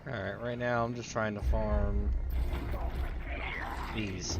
Alright, right now I'm just trying to farm these.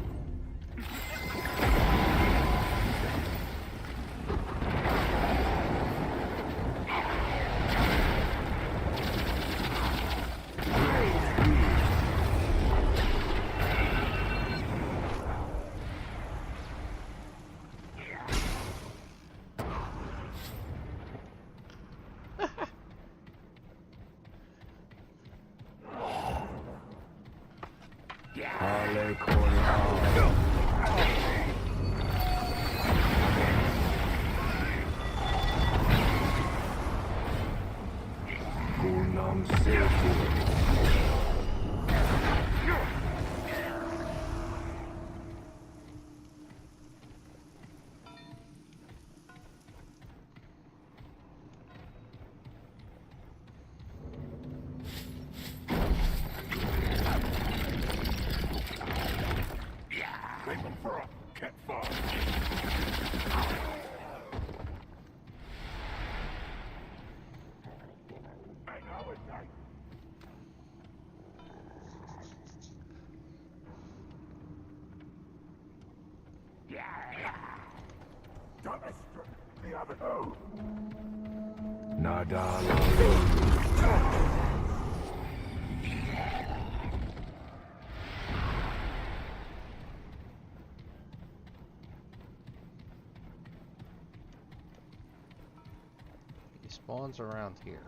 He spawns around here.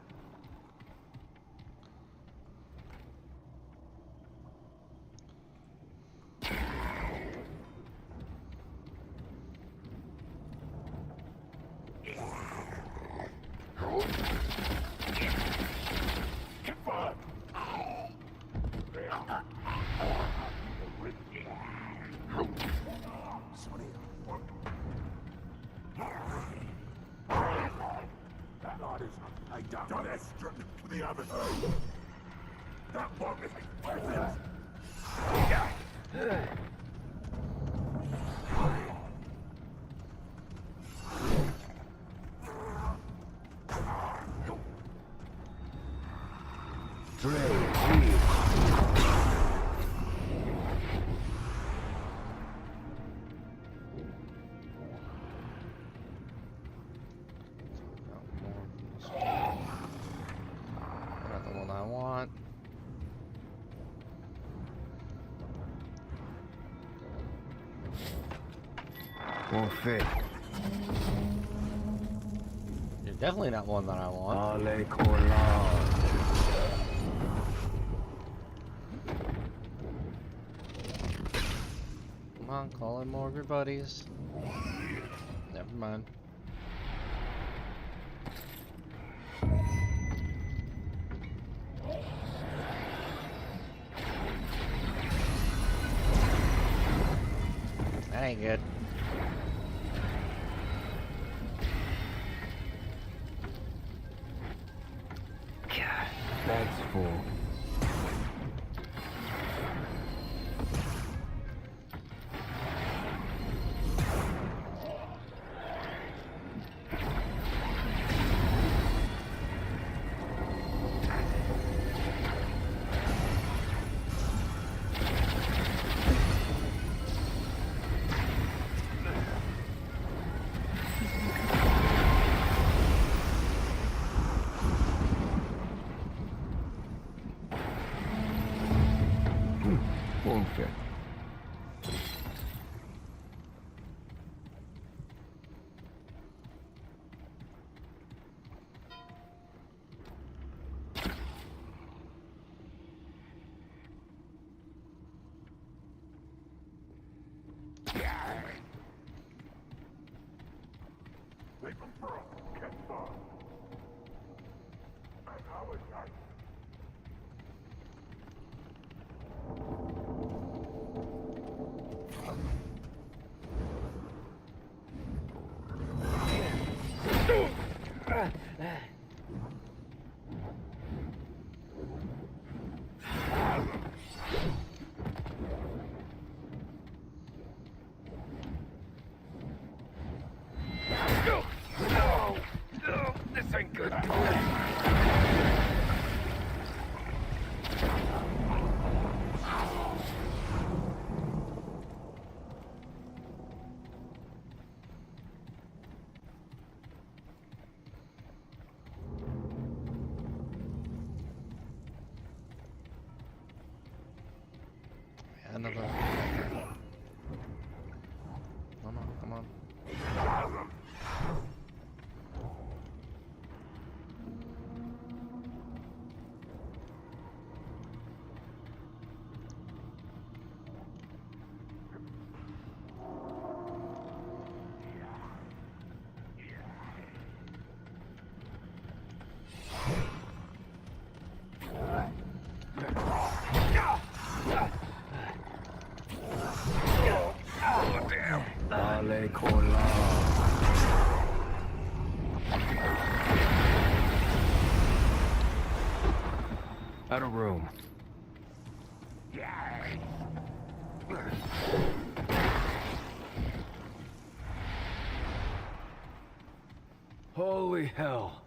Won't fit. You're definitely not one that I want. Allez, Corlan. Come on, call in more of your buddies. Never mind. That ain't good. That's full. Won't fit. Out of room. Holy hell.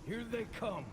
Here they come.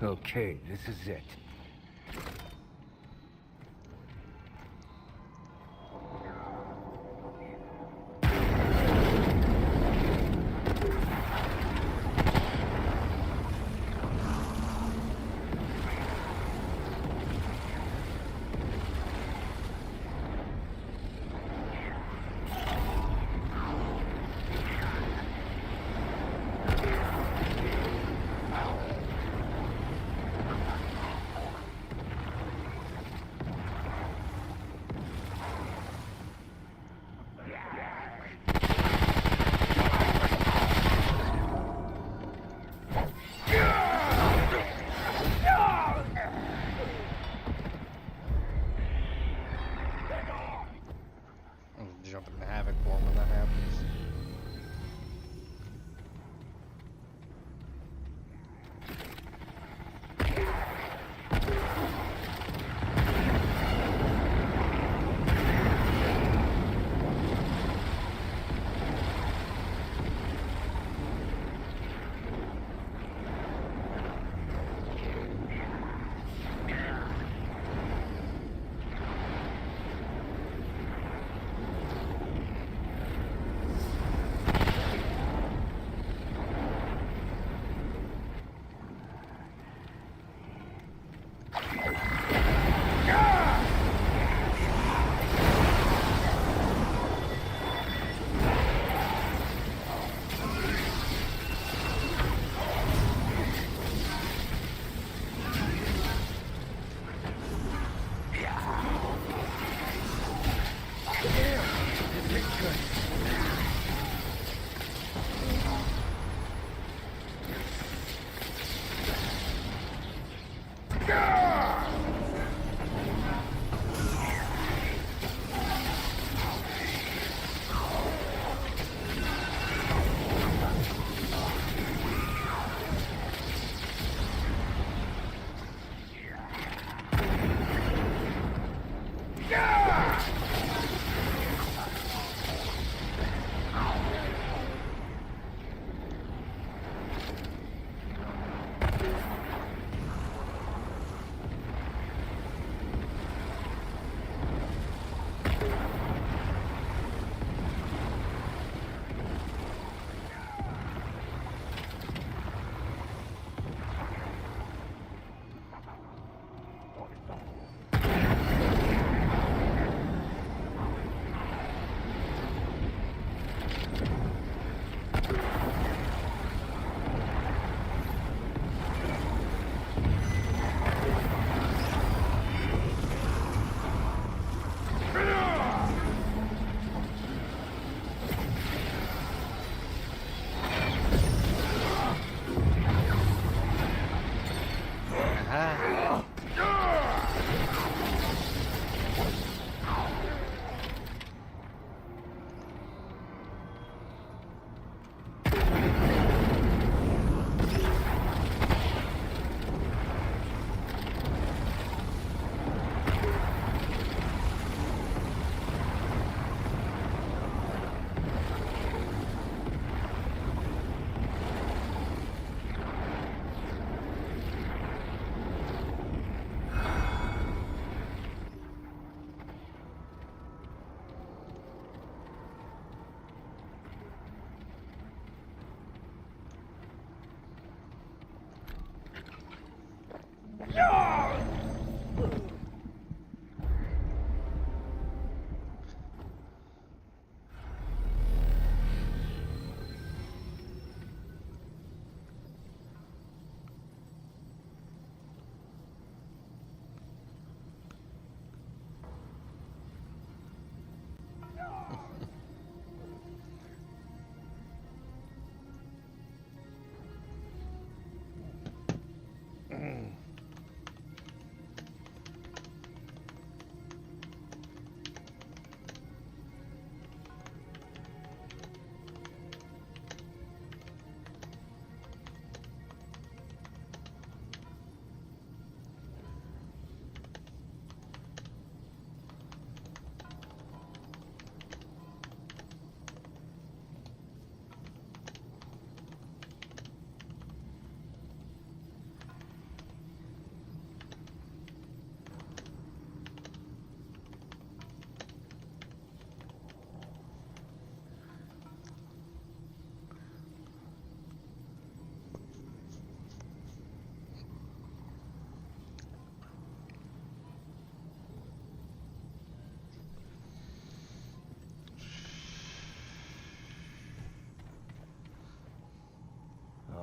Okay, this is it. I'm jumping in havoc for him when that happens.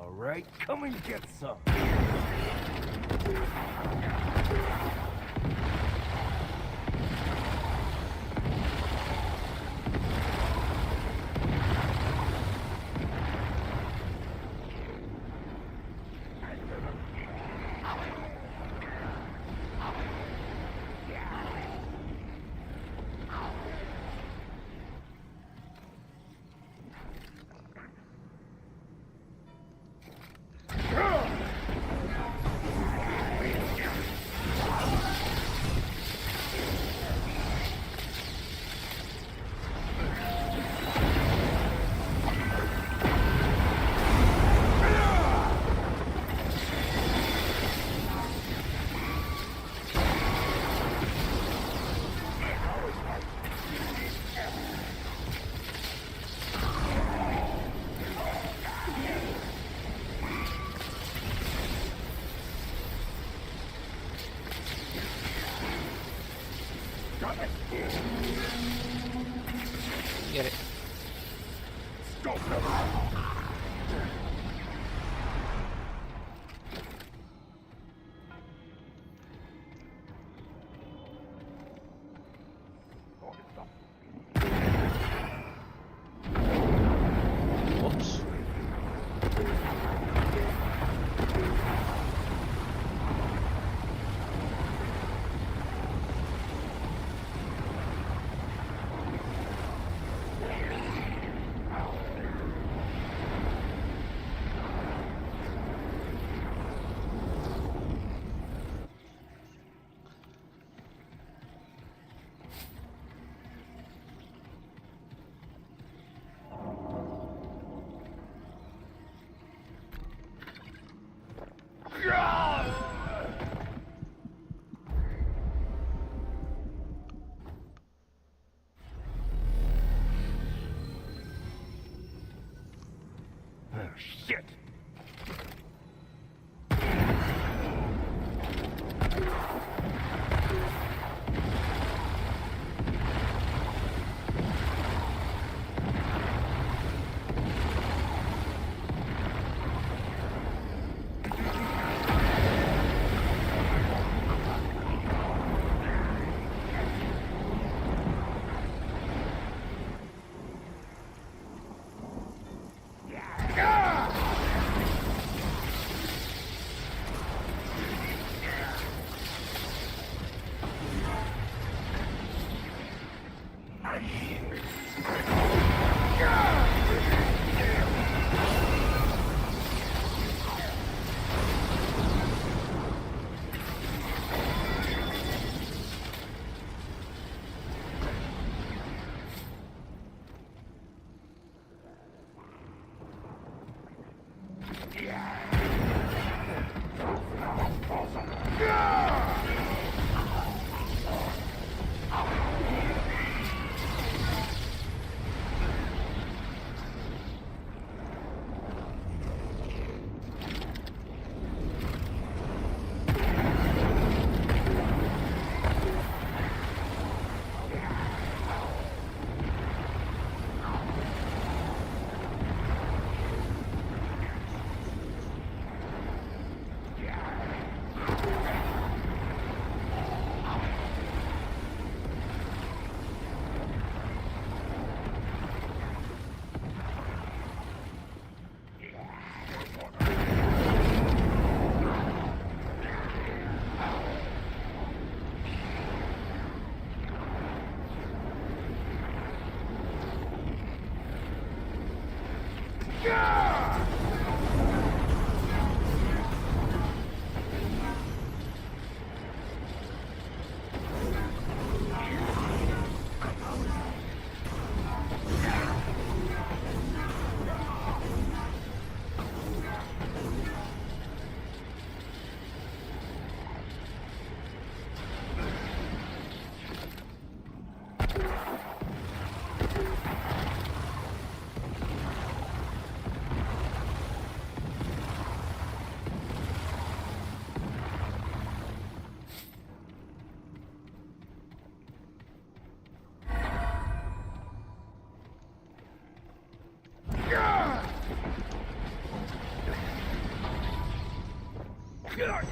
All right, come and get some. Get it. Whoops. Oh, shit! Oh.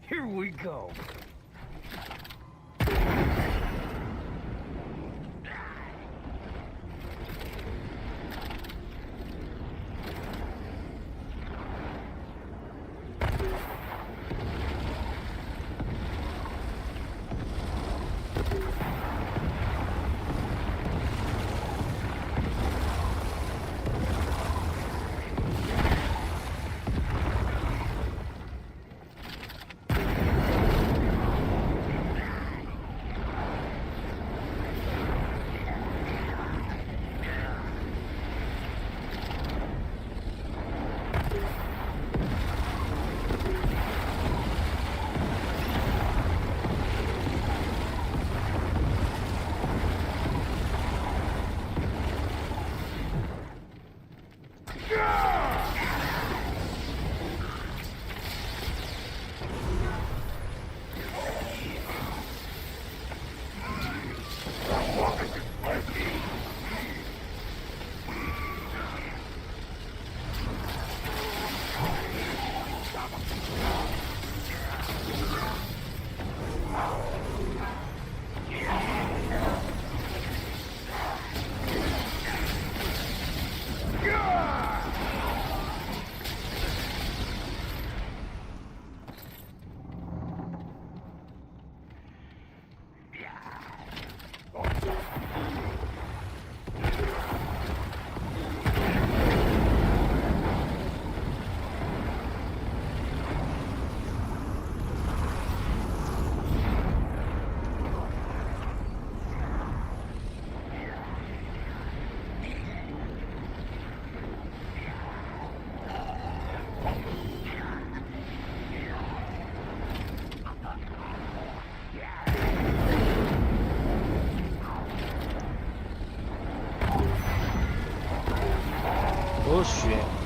Here we go. Oh shit.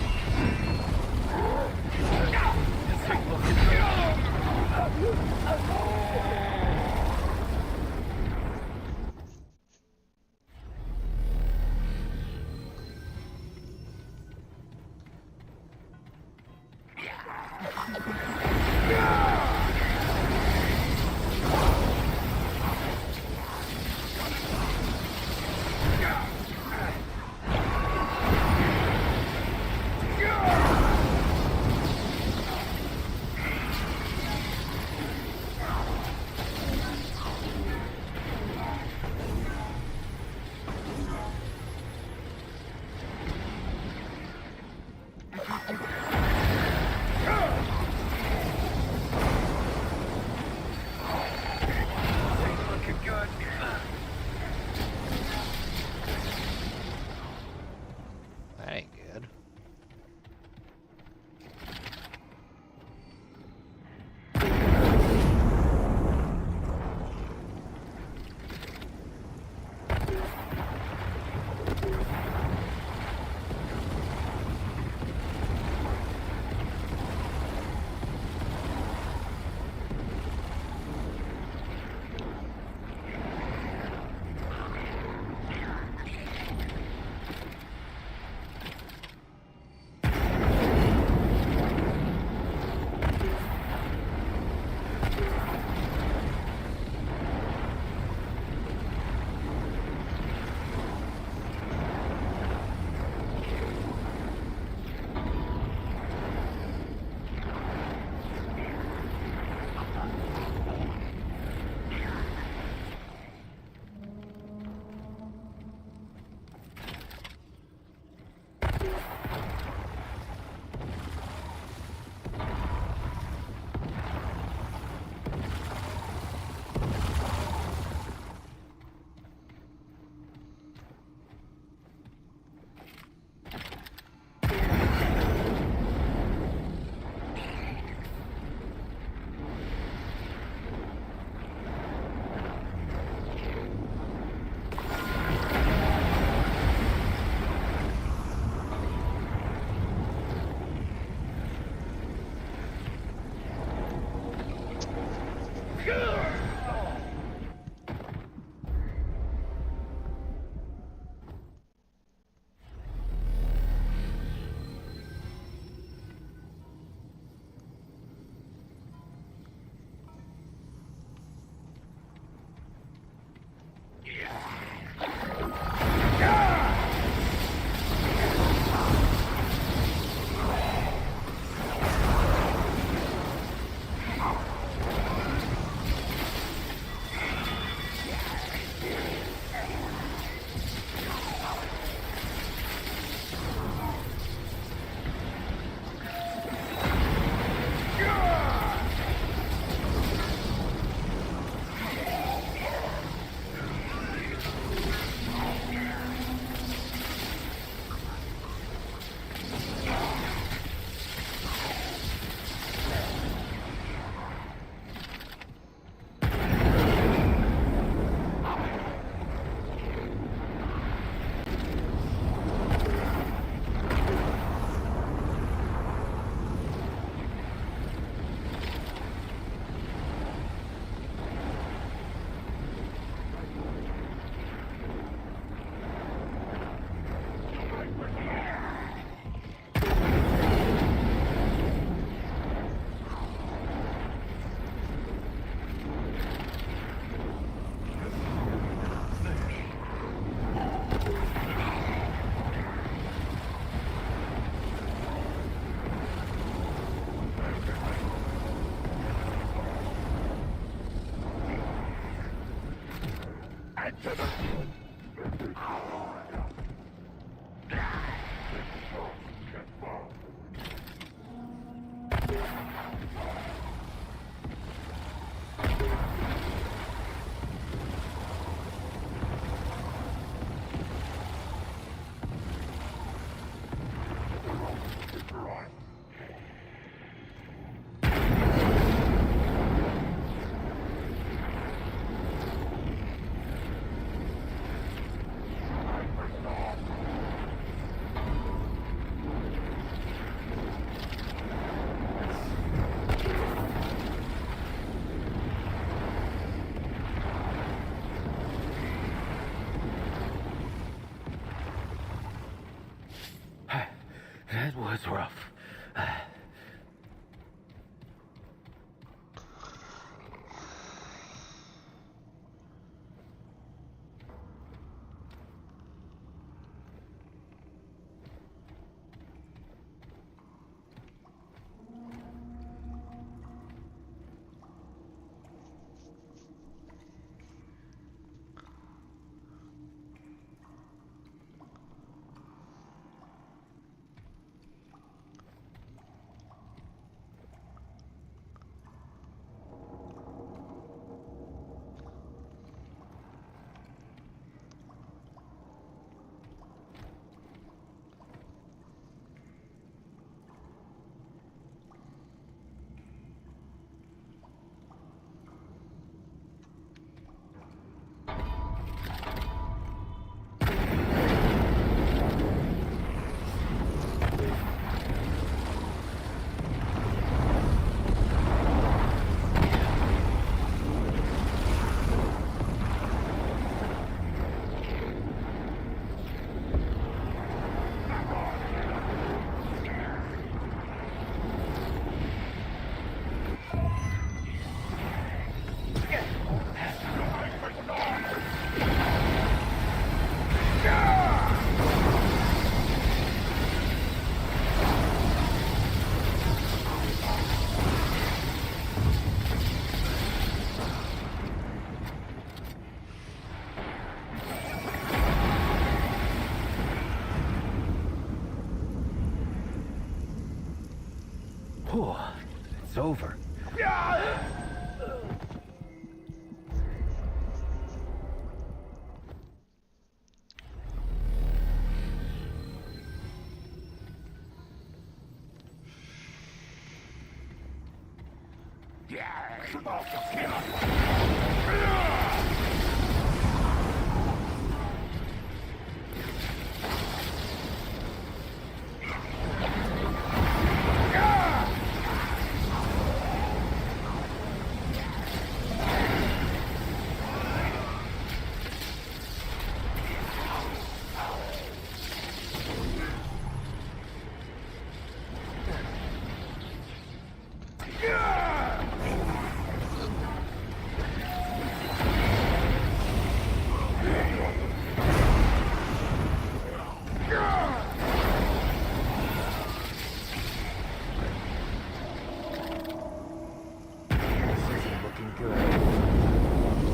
That was rough. Whew, it's over.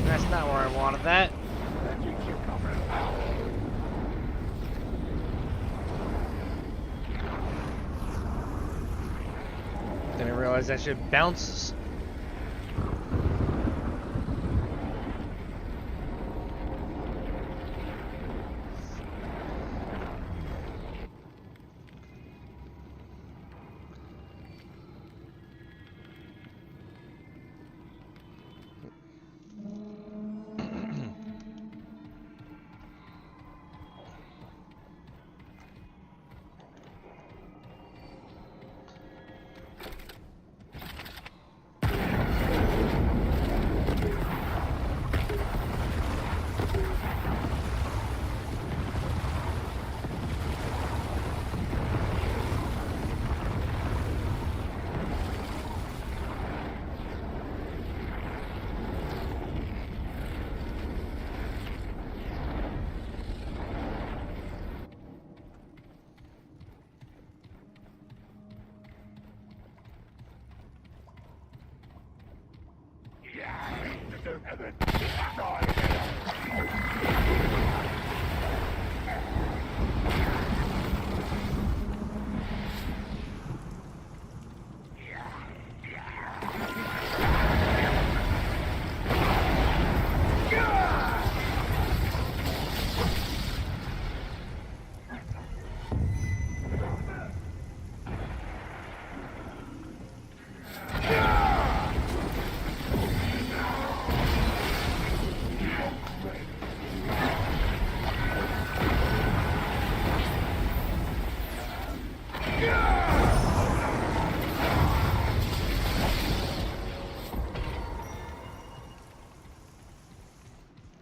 That's not where I wanted that. Didn't realize that shit bounces.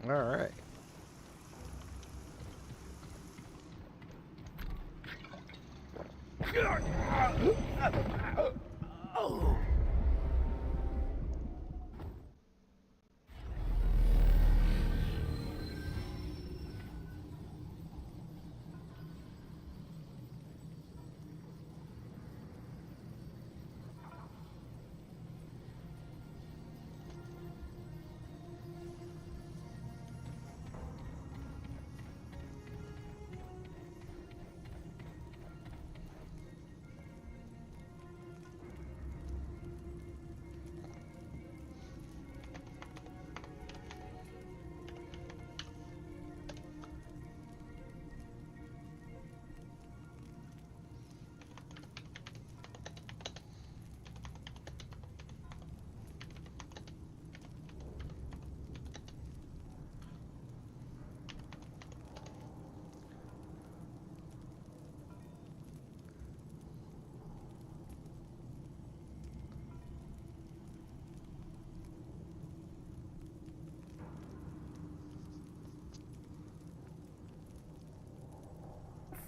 Alright.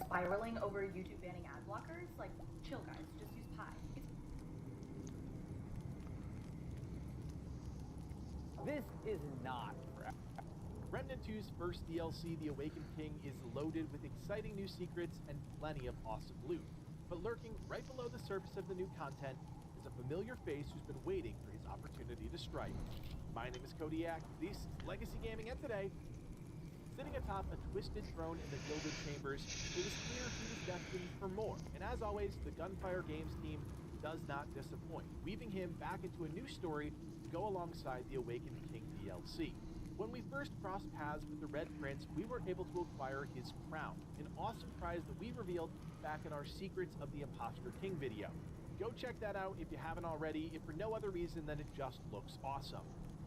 Spiraling over YouTube banning ad blockers? Like, chill guys, just use Pi. This is not crap. Remnant 2's first DLC, The Awakened King, is loaded with exciting new secrets and plenty of awesome loot. But lurking right below the surface of the new content is a familiar face who's been waiting for his opportunity to strike. My name is Kodiak, this is Legacy Gaming, and today, sitting atop a twisted throne in the Gilded Chambers, it was clear he was destined for more. And as always, the Gunfire Games team does not disappoint, weaving him back into a new story to go alongside the Awakened King DLC. When we first crossed paths with the Red Prince, we were able to acquire his crown, an awesome prize that we revealed back in our Secrets of the Imposter King video. Go check that out if you haven't already, if for no other reason than it just looks awesome.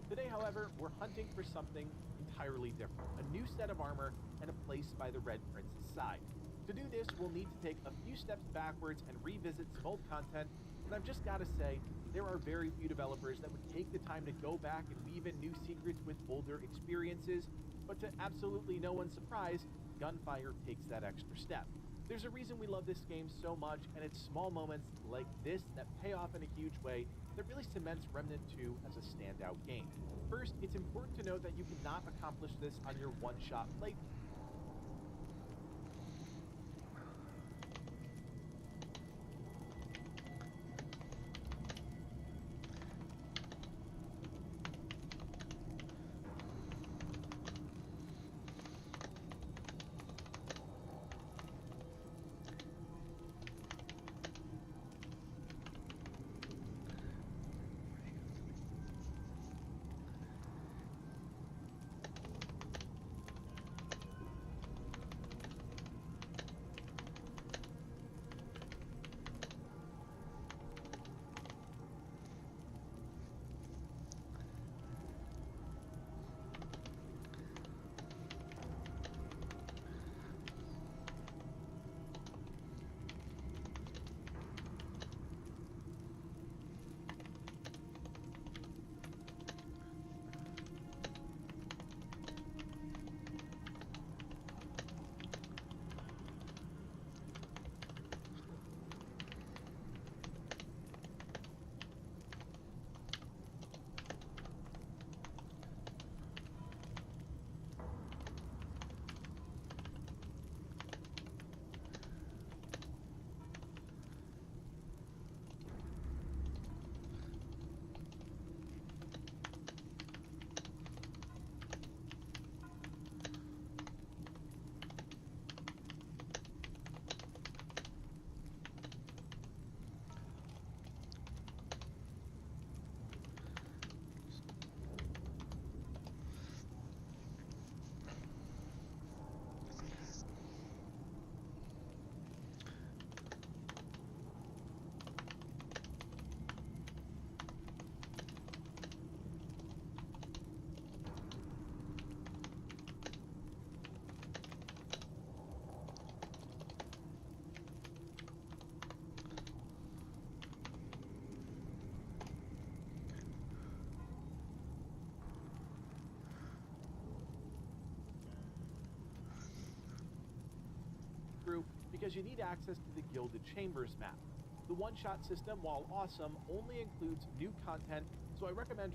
Today, however, we're hunting for something entirely different, a new set of armor and a place by the Red Prince's side. To do this, we'll need to take a few steps backwards and revisit some old content, and I've just got to say, there are very few developers that would take the time to go back and weave in new secrets with older experiences, but to absolutely no one's surprise, Gunfire takes that extra step. There's a reason we love this game so much, and it's small moments like this that pay off in a huge way that really cements Remnant 2 as a standout game. First, it's important to note that you cannot accomplish this on your one-shot playthrough. because you need access to the Gilded Chambers map. The one-shot system, while awesome, only includes new content, so I recommend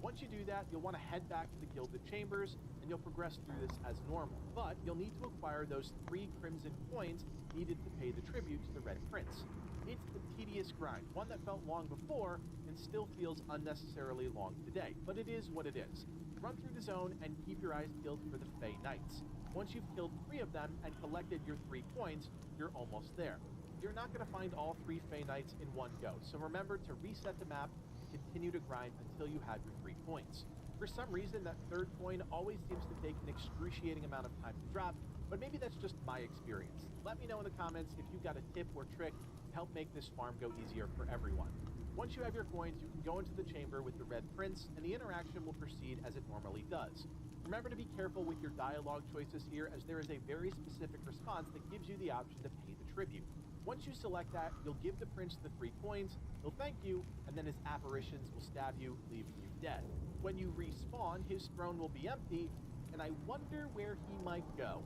Once you do that, you'll want to head back to the Gilded Chambers, and you'll progress through this as normal. But you'll need to acquire those 3 Crimson coins needed to pay the tribute to the Red Prince. It's a tedious grind, one that felt long before, and still feels unnecessarily long today, but it is what it is. Run through the zone and keep your eyes peeled for the Fey Knights. Once you've killed 3 of them and collected your 3 coins, you're almost there. You're not going to find all 3 Fey Knights in one go, so remember to reset the map and continue to grind until you have your 3 coins. For some reason, that 3rd coin always seems to take an excruciating amount of time to drop, but maybe that's just my experience. Let me know in the comments if you've got a tip or trick to help make this farm go easier for everyone. Once you have your coins, you can go into the chamber with the Red Prince, and the interaction will proceed as it normally does. Remember to be careful with your dialogue choices here, as there is a very specific response that gives you the option to pay the tribute. Once you select that, you'll give the prince the 3 coins, he'll thank you, and then his apparitions will stab you, leaving you dead. When you respawn, his throne will be empty, and I wonder where he might go.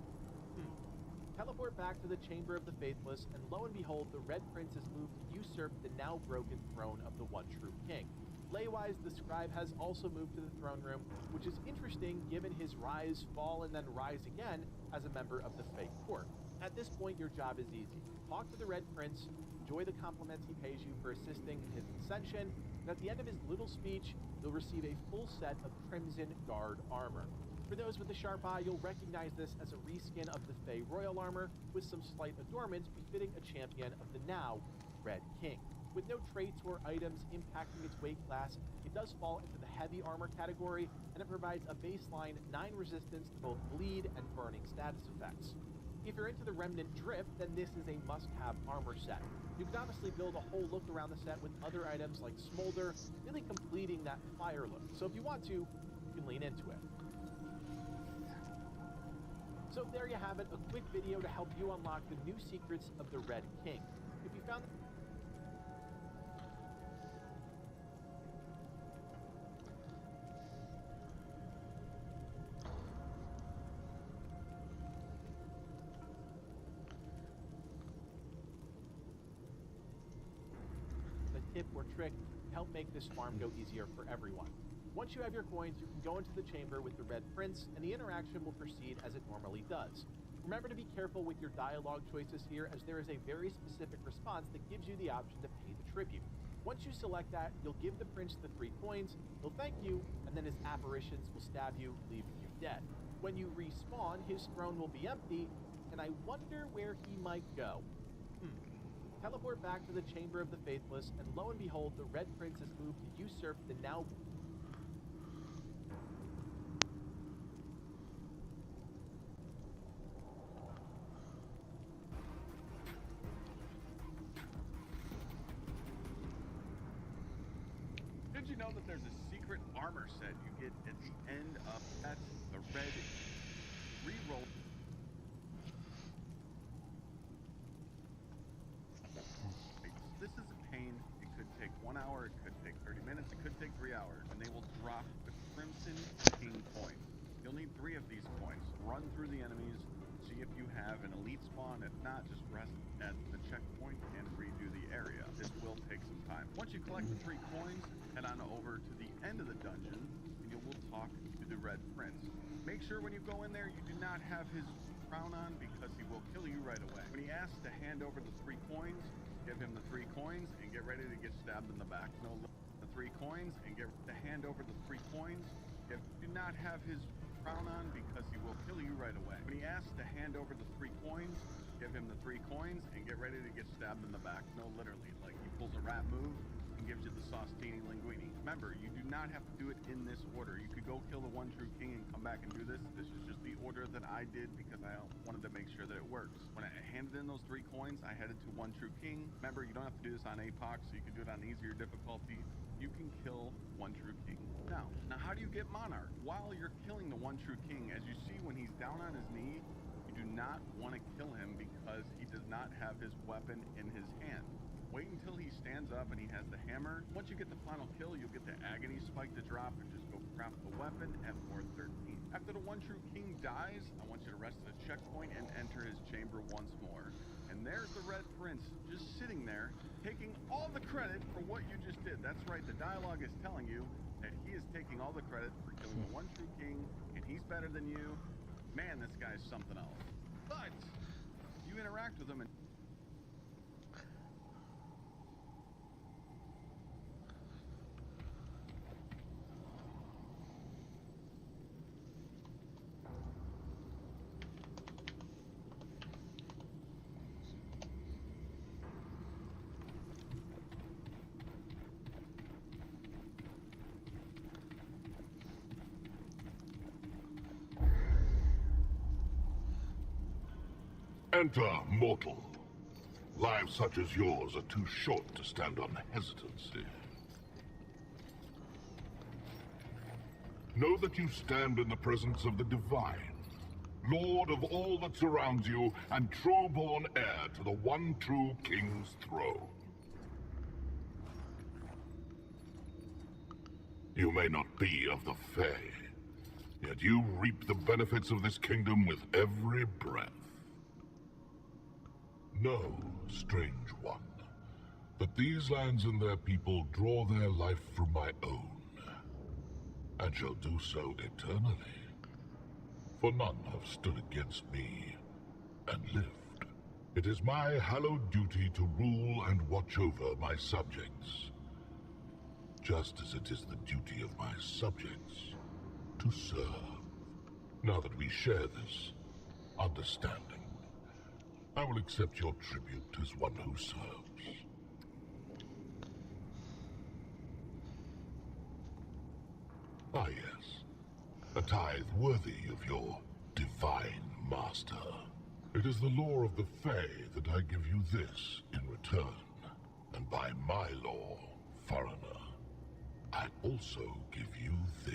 Teleport back to the Chamber of the Faithless, and lo and behold, the Red Prince has moved to usurp the now broken throne of the one true king. Laywise, the scribe has also moved to the throne room, which is interesting given his rise, fall, and then rise again as a member of the Fey court. At this point, your job is easy. Talk to the Red Prince, enjoy the compliments he pays you for assisting in his ascension, and at the end of his little speech, you'll receive a full set of Crimson Guard armor. For those with a sharp eye, you'll recognize this as a reskin of the Fey Royal armor with some slight adornments befitting a champion of the now Red King. With no traits or items impacting its weight class, it does fall into the heavy armor category, and it provides a baseline 9 resistance to both bleed and burning status effects. If you're into the Remnant Drift, then this is a must-have armor set. You can honestly build a whole look around the set with other items like Smolder, really completing that fire look. So if you want to, you can lean into it. So there you have it, a quick video to help you unlock the new secrets of the Red King. If you found the tip or trick to help make this farm go easier for everyone. Once you have your coins, you can go into the chamber with the Red Prince, and the interaction will proceed as it normally does. Remember to be careful with your dialogue choices here, as there is a very specific response that gives you the option to pay the tribute. Once you select that, you'll give the prince the 3 coins, he'll thank you, and then his apparitions will stab you, leaving you dead. When you respawn, his throne will be empty, and I wonder where he might go. Teleport back to the Chamber of the Faithless, and lo and behold, the Red Prince has moved to usurp the now Did you know that there's a secret armor set you get at the end of that? The red reroll. This is a pain. It could take 1 hour, it could take 30 minutes, it could take 3 hours, and they will drop the Crimson King coin. You'll need 3 of these coins. Run through the enemies, see if you have an elite spawn. If not, just rest at the checkpoint and redo the area. This will take some time. Once you collect the 3 coins, head on over to the end of the dungeon, and you will talk to the Red Prince. Make sure when you go in there, you do not have his crown on, because he will kill you right away. When he asks to hand over the 3 coins, give him the 3 coins and get ready to get stabbed in the back. No, the 3 coins and get to hand over the 3 coins. Do not have his crown on, because he will kill you right away. When he asks to hand over the 3 coins, give him the 3 coins and get ready to get stabbed in the back. No, literally, like he pulls a rat move and gives you the Sostini Linguini. Remember, you do not have to do it in this order. You could go kill the one true king and come back and do this. This is just the order that I did, because I wanted to make sure that it works. When I handed in those 3 coins, I headed to one true king. Remember, you don't have to do this on APOC, so you can do it on easier difficulty. You can kill one true king. Now how do you get Monarch? While you're killing the one true king, as you see when he's down on his knee, you do not want to kill him because he does not have his weapon in his hand. Wait until he stands up and he has the hammer. Once you get the final kill, you'll get the agony spike to drop, and just go craft the weapon, F413. After the one true king dies, I want you to rest at a checkpoint and enter his chamber once more. And there's the Red Prince, just sitting there, taking all the credit for what you just did. That's right, the dialogue is telling you that he is taking all the credit for killing the one true king, and he's better than you. Man, this guy's something else. But you interact with him and enter, mortal. Lives such as yours are too short to stand on hesitancy. Know that you stand in the presence of the divine, lord of all that surrounds you, and true-born heir to the one true king's throne. You may not be of the Fae, yet you reap the benefits of this kingdom with every breath. Know, strange one, that these lands and their people draw their life from my own, and shall do so eternally. For none have stood against me and lived. It is my hallowed duty to rule and watch over my subjects, just as it is the duty of my subjects to serve. Now that we share this understanding, I will accept your tribute as one who serves. Ah, yes. A tithe worthy of your divine master. It is the law of the Fae that I give you this in return. And by my law, foreigner, I also give you this.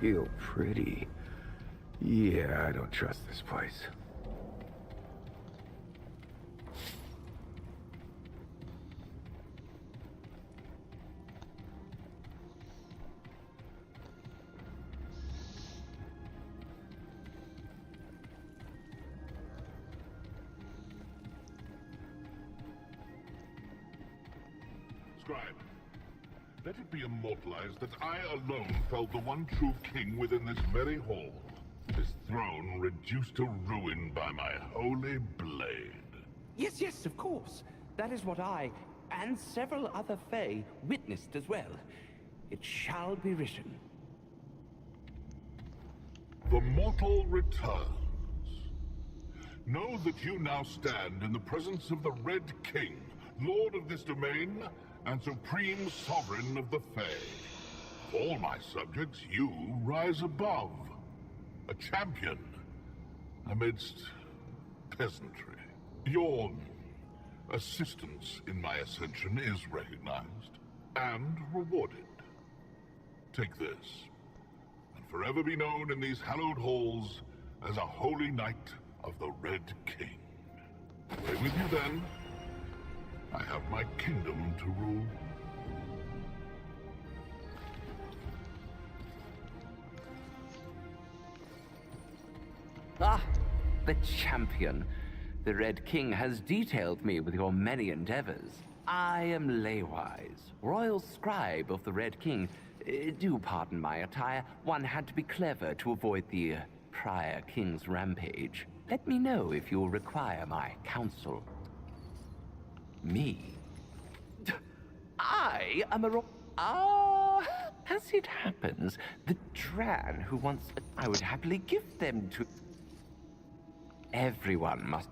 real pretty. Yeah, I don't trust this place. Scribe, let it be immortalized that I alone felled the one true king within this very hall. This throne reduced to ruin by my holy blade. Yes, yes, of course. That is what I, and several other Fae, witnessed as well. It shall be written. The mortal returns. Know that you now stand in the presence of the Red King, lord of this domain, and supreme sovereign of the Fae. All my subjects, you rise above. A champion amidst peasantry. Your assistance in my ascension is recognized and rewarded. Take this, and forever be known in these hallowed halls as a holy knight of the Red King. Away with you then. I have my kingdom to rule. Ah, the champion. The Red King has detailed me with your many endeavors. I am Leywise, royal scribe of the Red King. Do pardon my attire. One had to be clever to avoid the prior king's rampage. Let me know if you'll require my counsel. Me? I am a as it happens, the Dran who wants... I would happily give them to... Everyone must...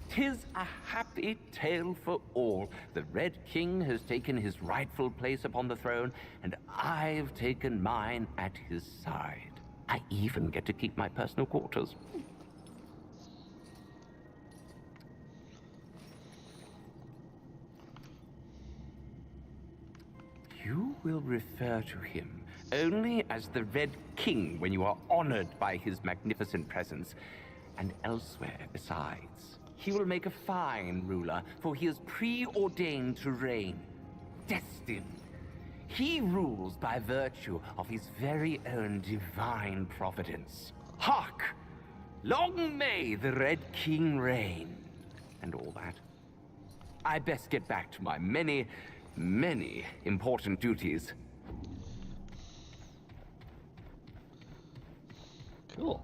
Tis a happy tale for all. The Red King has taken his rightful place upon the throne, and I've taken mine at his side. I even get to keep my personal quarters. You will refer to him only as the Red King when you are honored by his magnificent presence, and elsewhere besides. He will make a fine ruler, for he is preordained to reign, destined. He rules by virtue of his very own divine providence. Hark! Long may the Red King reign, and all that. I best get back to my many important duties. Cool.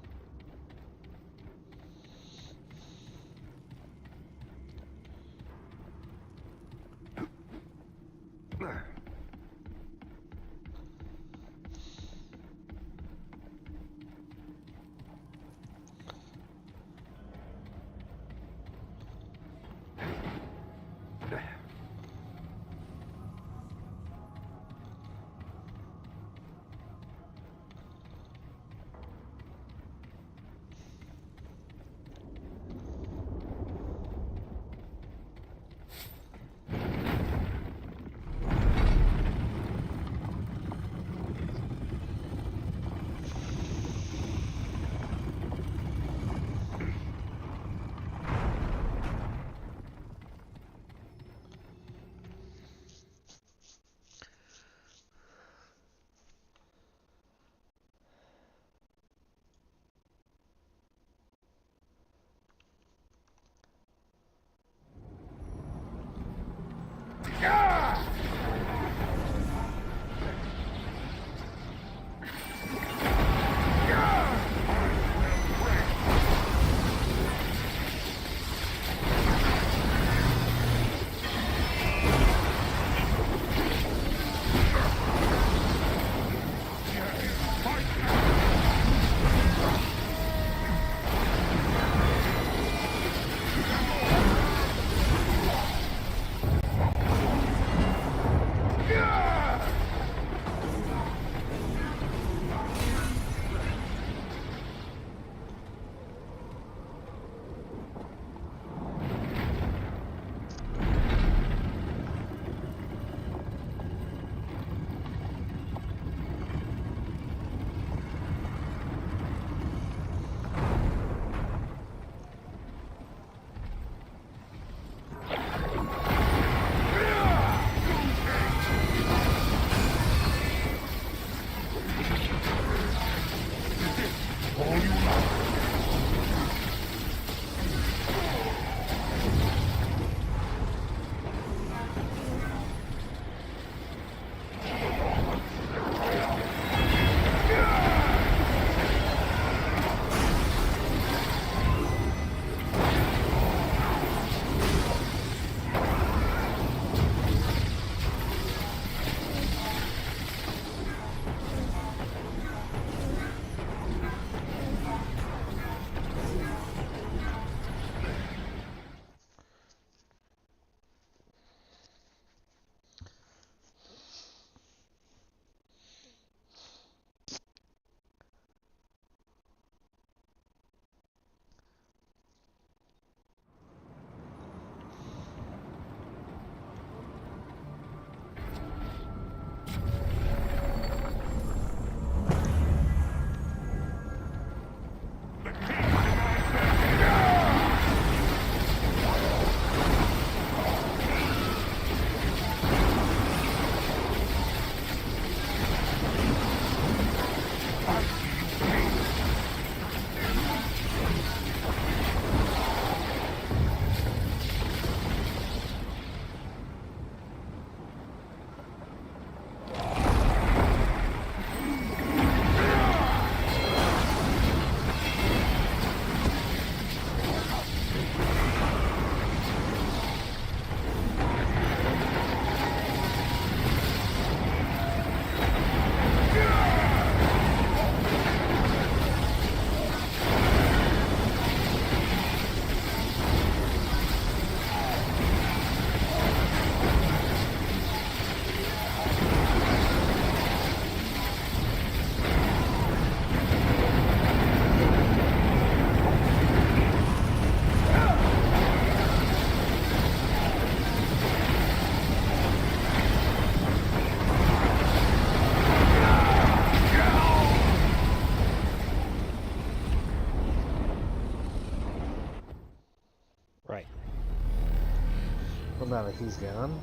Well, now that he's gone.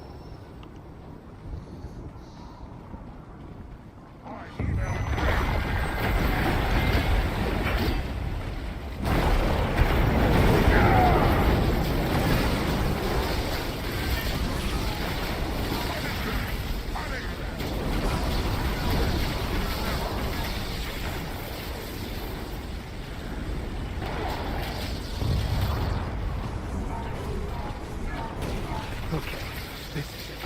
Okay, this is it.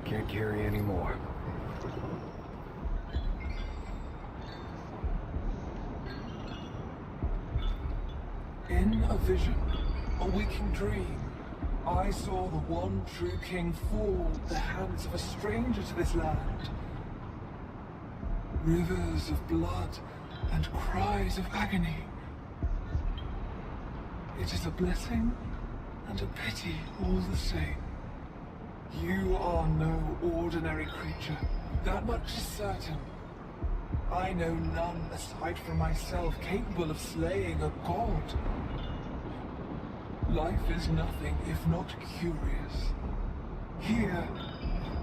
Can't carry any more. In a vision, a waking dream, I saw the one true king fall at the hands of a stranger to this land. Rivers of blood and cries of agony. It is a blessing and a pity all the same. You are no ordinary creature, that much is certain. I know none aside from myself capable of slaying a god. Life is nothing if not curious. Here,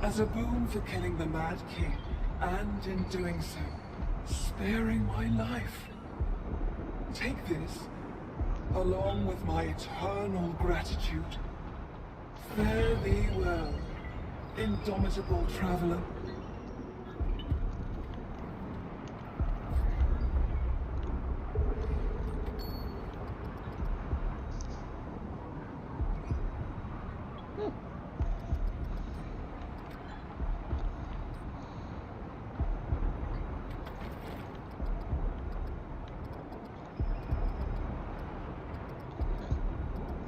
as a boon for killing the Mad King, and in doing so, sparing my life. Take this, along with my eternal gratitude. Fare thee well, indomitable traveler.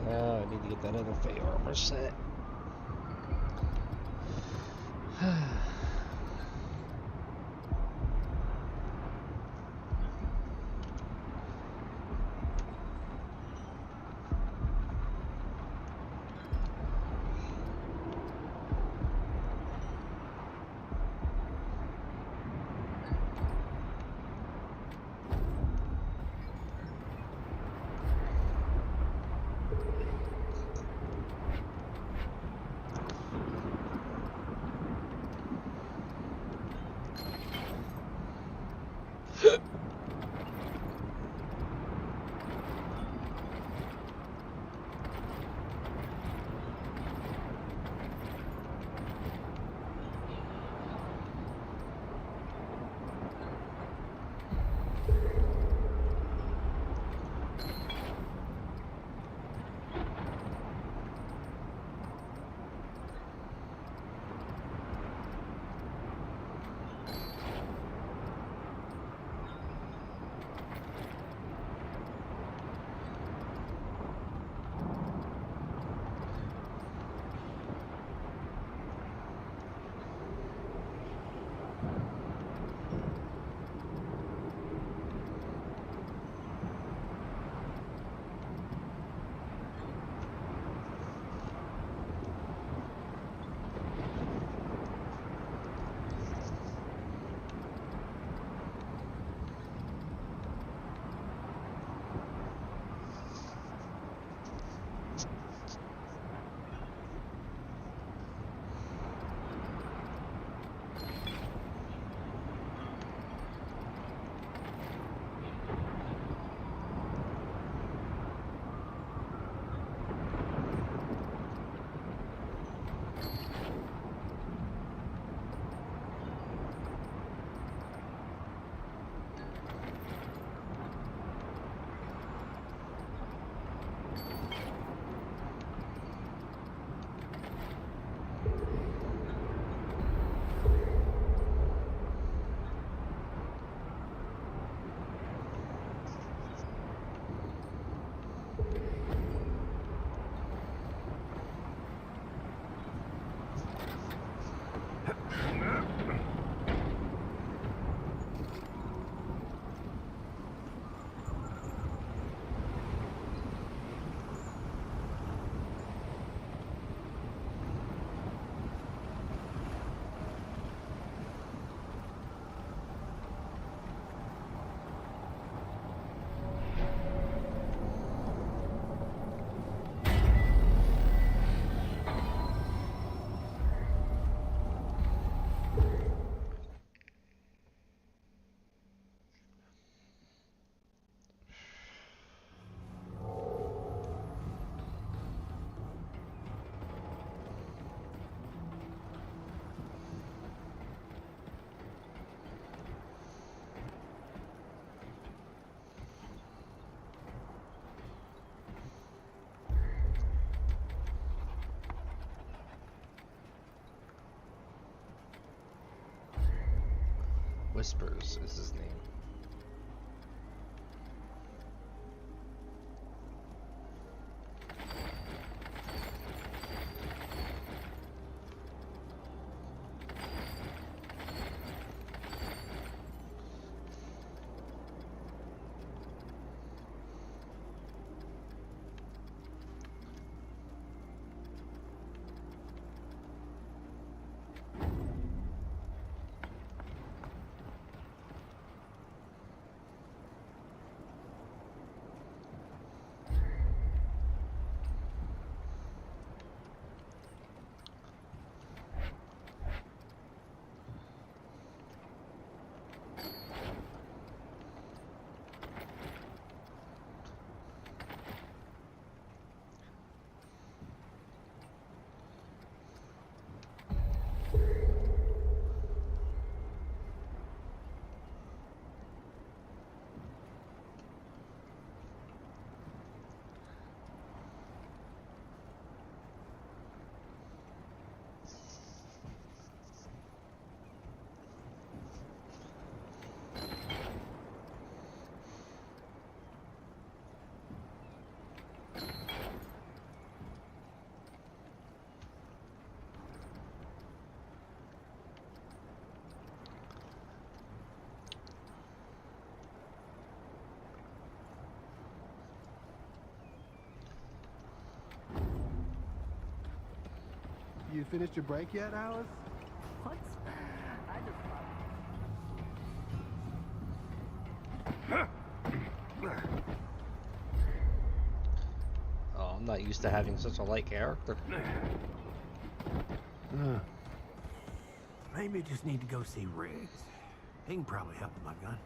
Oh, I need to get that other Fey armor set. Whispers is his name. You finished your break yet, Alice? What? I just Oh, I'm not used to having such a light character. Maybe just need to go see Riggs. He can probably help with my gun.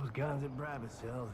Those guns at Brabus sells.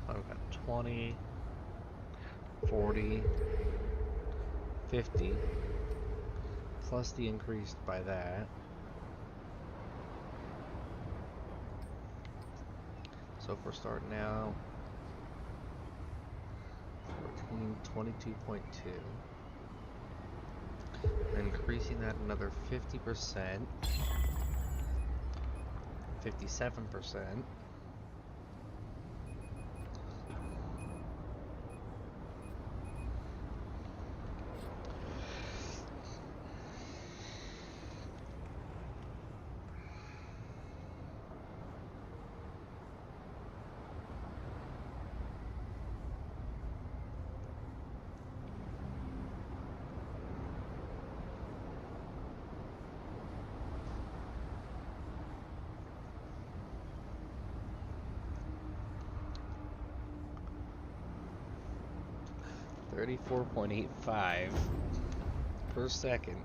I've got 20, 40, 50, plus the increased by that. So if we're starting now, 14, 22.2. Increasing that another 50%, 57%. $34.85 per second.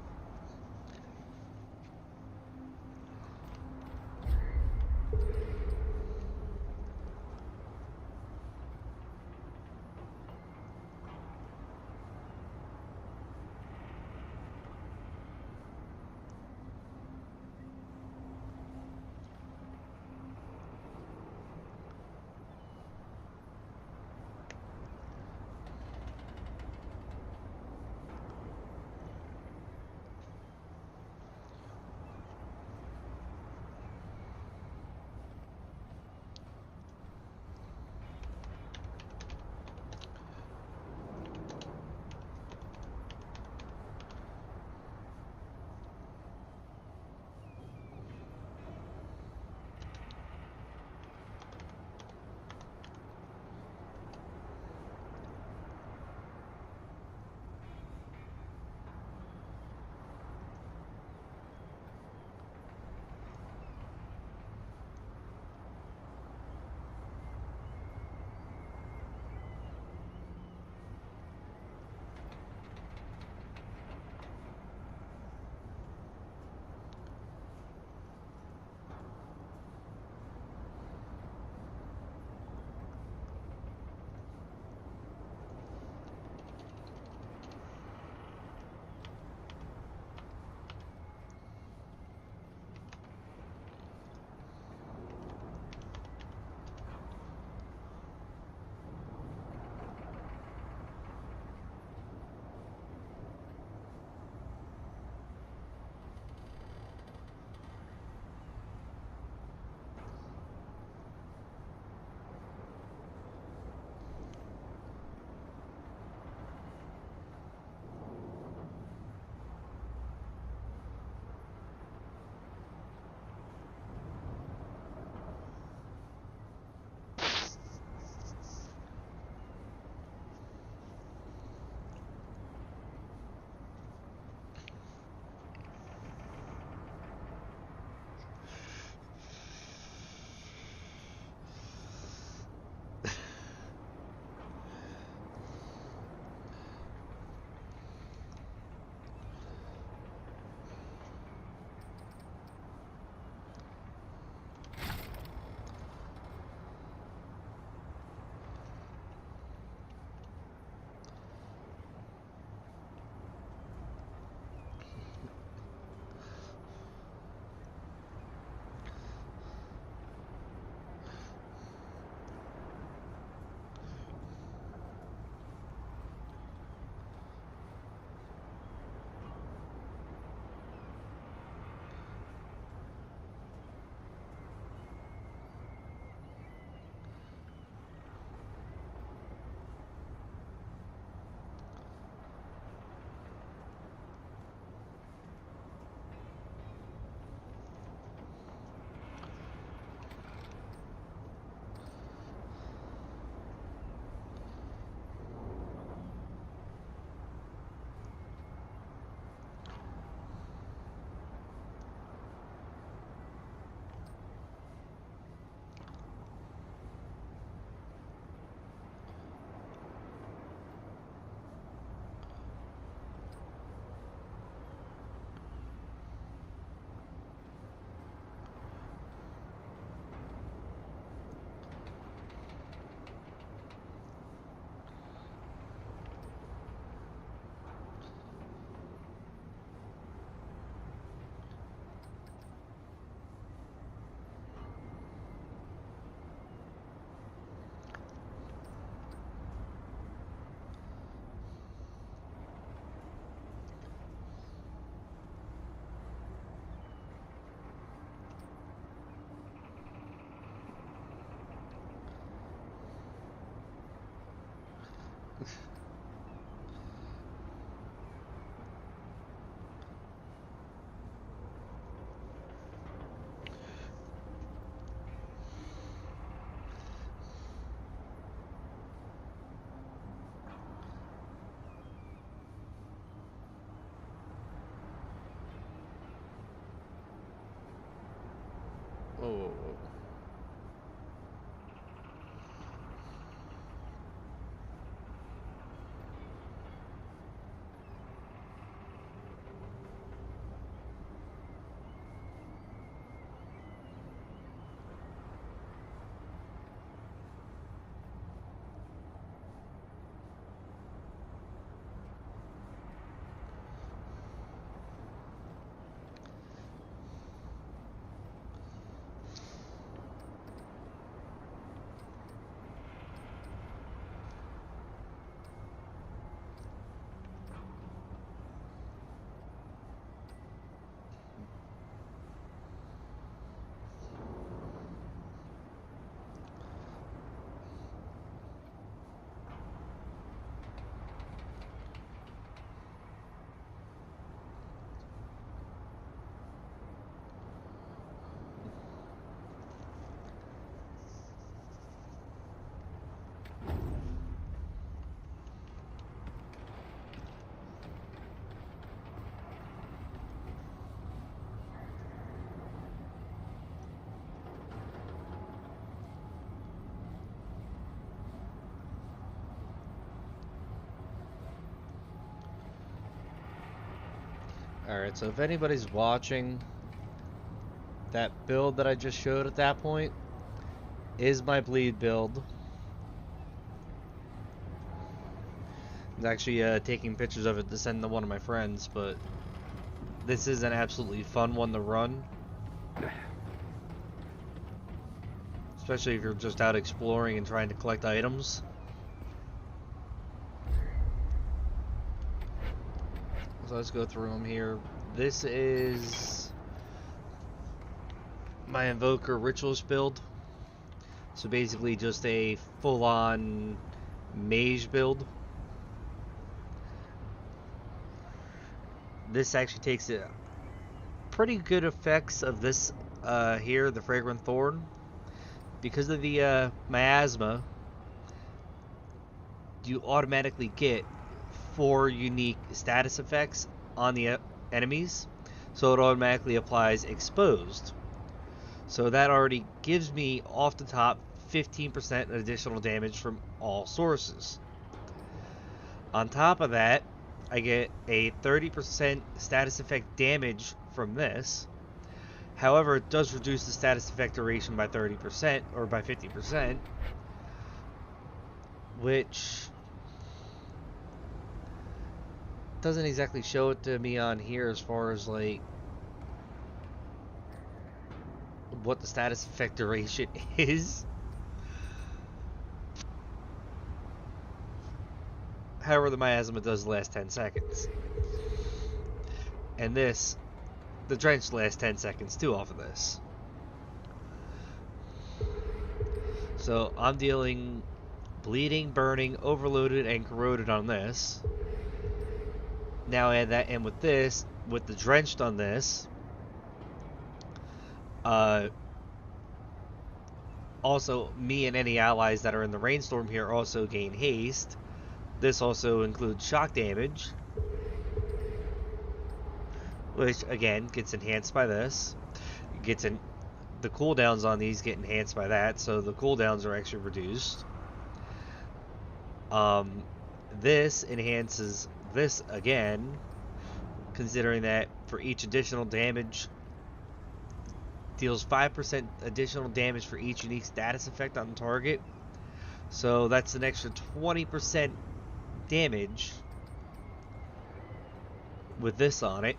Oh. Alright, so if anybody's watching, that build that I just showed at that point is my bleed build. I was actually taking pictures of it to send to one of my friends, but this is an absolutely fun one to run. Especially if you're just out exploring and trying to collect items. So let's go through them here. This is my Invoker Ritualist build. So basically just a full-on mage build. This actually takes pretty good effects of this here, the Fragrant Thorn. Because of the miasma, you automatically get 4 unique status effects on the enemies, so it automatically applies exposed. So that already gives me off the top 15% additional damage from all sources. On top of that, I get a 30% status effect damage from this. However, it does reduce the status effect duration by 30% or by 50%, which doesn't exactly show it to me on here as far as like what the status effect duration is. However, the miasma does last 10 seconds. And this, the drench lasts 10 seconds too off of this. So I'm dealing bleeding, burning, overloaded, and corroded on this. Now add that in with this, with the drenched on this. Also, me and any allies that are in the rainstorm here also gain haste. This also includes shock damage, which again gets enhanced by this. Gets in the cooldowns on these get enhanced by that, so the cooldowns are actually reduced. This enhances this again, considering that for each additional damage, deals 5% additional damage for each unique status effect on the target. So that's an extra 20% damage with this on it.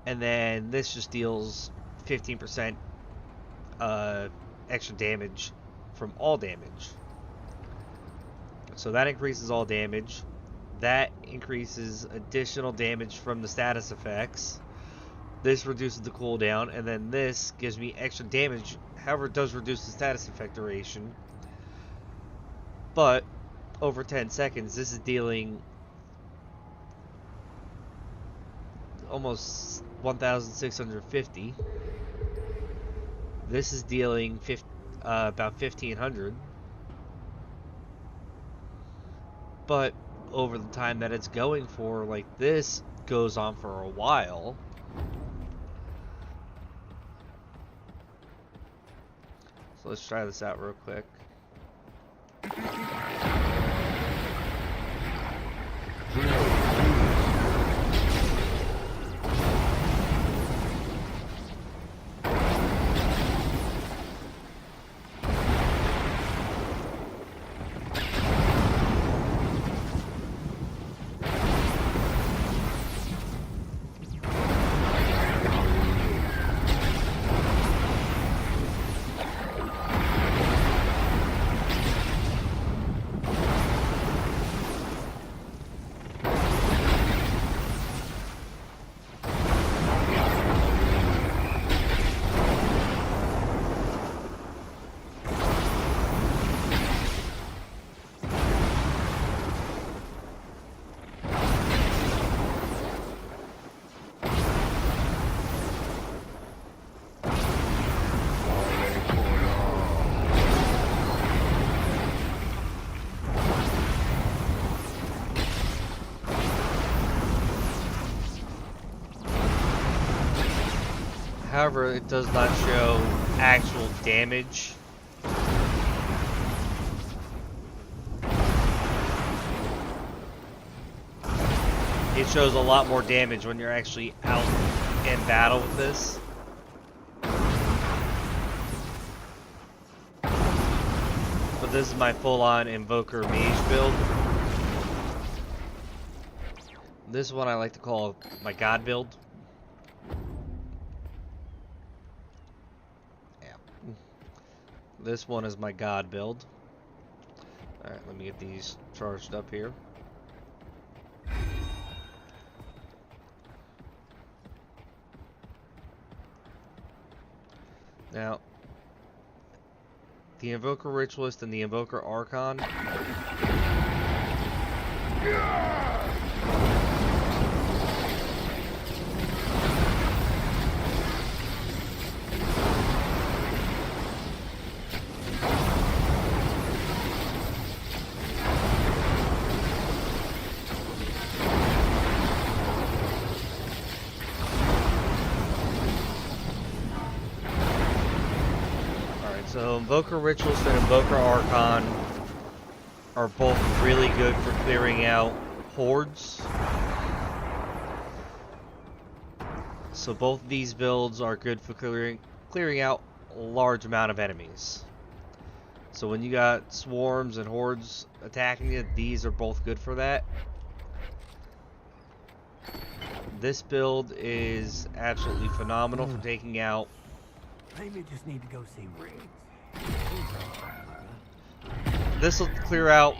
And then this just deals 15% extra damage from all damage. So that increases all damage. That increases additional damage from the status effects. This reduces the cooldown, and then this gives me extra damage. However, it does reduce the status effect duration. But over 10 seconds, this is dealing almost 1,650. This is dealing about 1,500. But over the time that it's going for, like, this goes on for a while. So let's try this out real quick. However, it does not show actual damage. It shows a lot more damage when you're actually out in battle with this. But this is my full-on Invoker Mage build. This is what I like to call my God build. This one is my God build. Alright, let me get these charged up here. Now, the Invoker Ritualist and the Invoker Archon. So Invoker Ritualist and Invoker Archon are both really good for clearing out hordes. So both of these builds are good for clearing out a large amount of enemies. So when you got swarms and hordes attacking you, these are both good for that. This build is absolutely phenomenal for taking out. Maybe just need to go see Riggs. This will clear out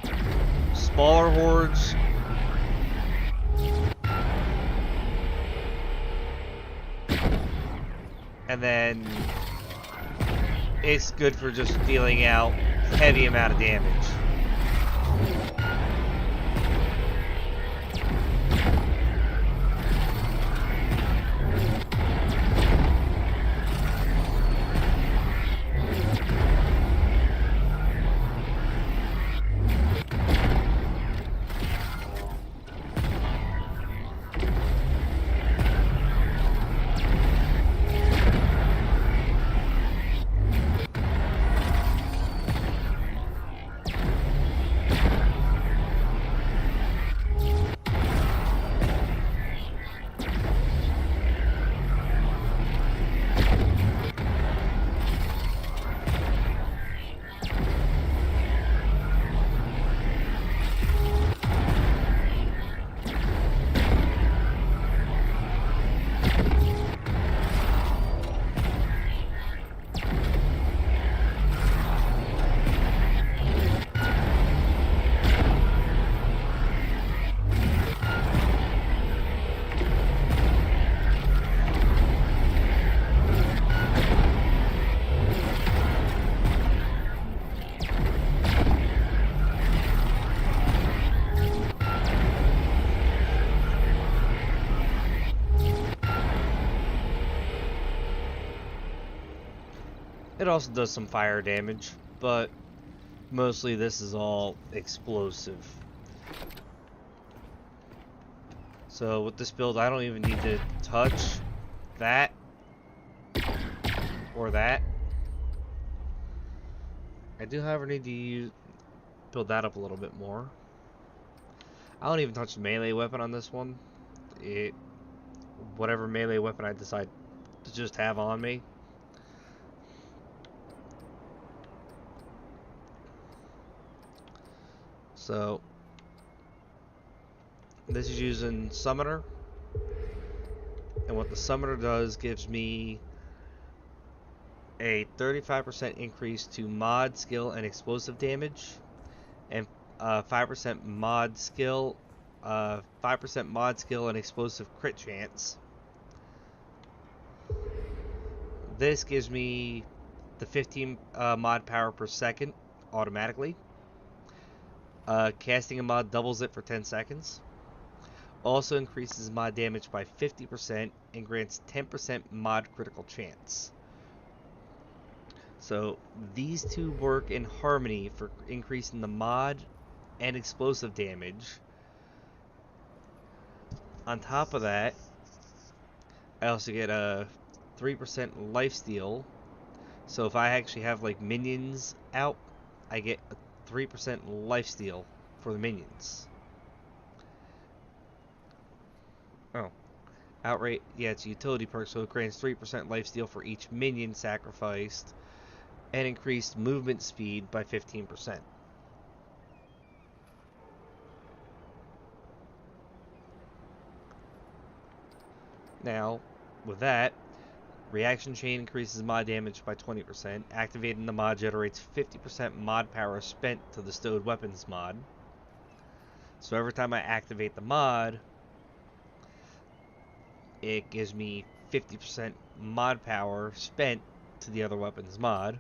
smaller hordes. And then it's good for just dealing out heavy amount of damage. also does some fire damage, but mostly this is all explosive. So with this build, I don't even need to touch that or that. I do, however, need to build that up a little bit more. I don't even touch the melee weapon on this one. Whatever melee weapon I decide to just have on me. So this is using Summoner, and what the Summoner does gives me a 35% increase to mod skill and explosive damage, and 5% mod skill, 5% mod skill and explosive crit chance. This gives me the 15 mod power per second automatically. Casting a mod doubles it for 10 seconds. Also increases mod damage by 50% and grants 10% mod critical chance. So these two work in harmony for increasing the mod and explosive damage. On top of that, I also get a 3% lifesteal. So if I actually have like minions out, I get a 3% lifesteal for the minions. Oh. Outright, yeah, it's a utility perk, so it grants 3% lifesteal for each minion sacrificed, and increased movement speed by 15%. Now, with that, reaction chain increases mod damage by 20%. Activating the mod generates 50% mod power spent to the stowed weapons mod. So every time I activate the mod, it gives me 50% mod power spent to the other weapons mod.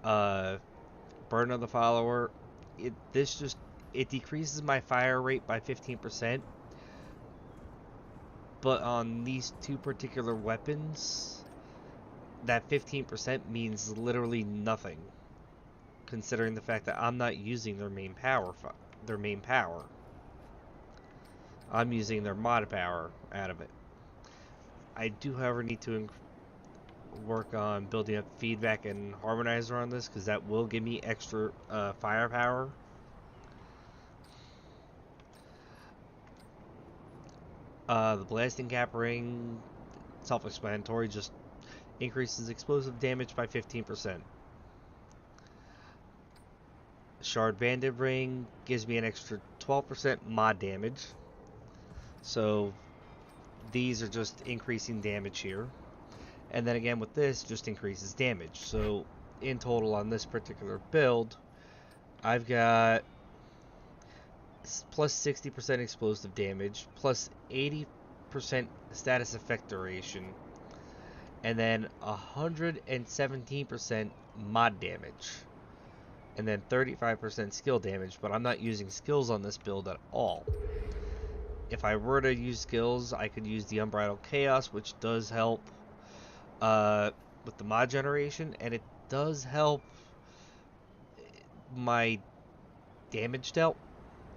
Burden of the Follower, it decreases my fire rate by 15%, but on these two particular weapons, that 15% means literally nothing, considering the fact that I'm not using their main power. I'm using their mod power out of it. I do, however, need to work on building up feedback and harmonizer on this, because that will give me extra firepower. The blasting cap ring, self-explanatory, just increases explosive damage by 15%. Shard banded ring gives me an extra 12% mod damage. So these are just increasing damage here. And then again with this, just increases damage. So in total on this particular build, I've got plus 60% explosive damage, plus 80% status effect duration, and then 117% mod damage, and then 35% skill damage, but I'm not using skills on this build at all. If I were to use skills, I could use the Unbridled Chaos, which does help with the mod generation, and it does help my damage dealt.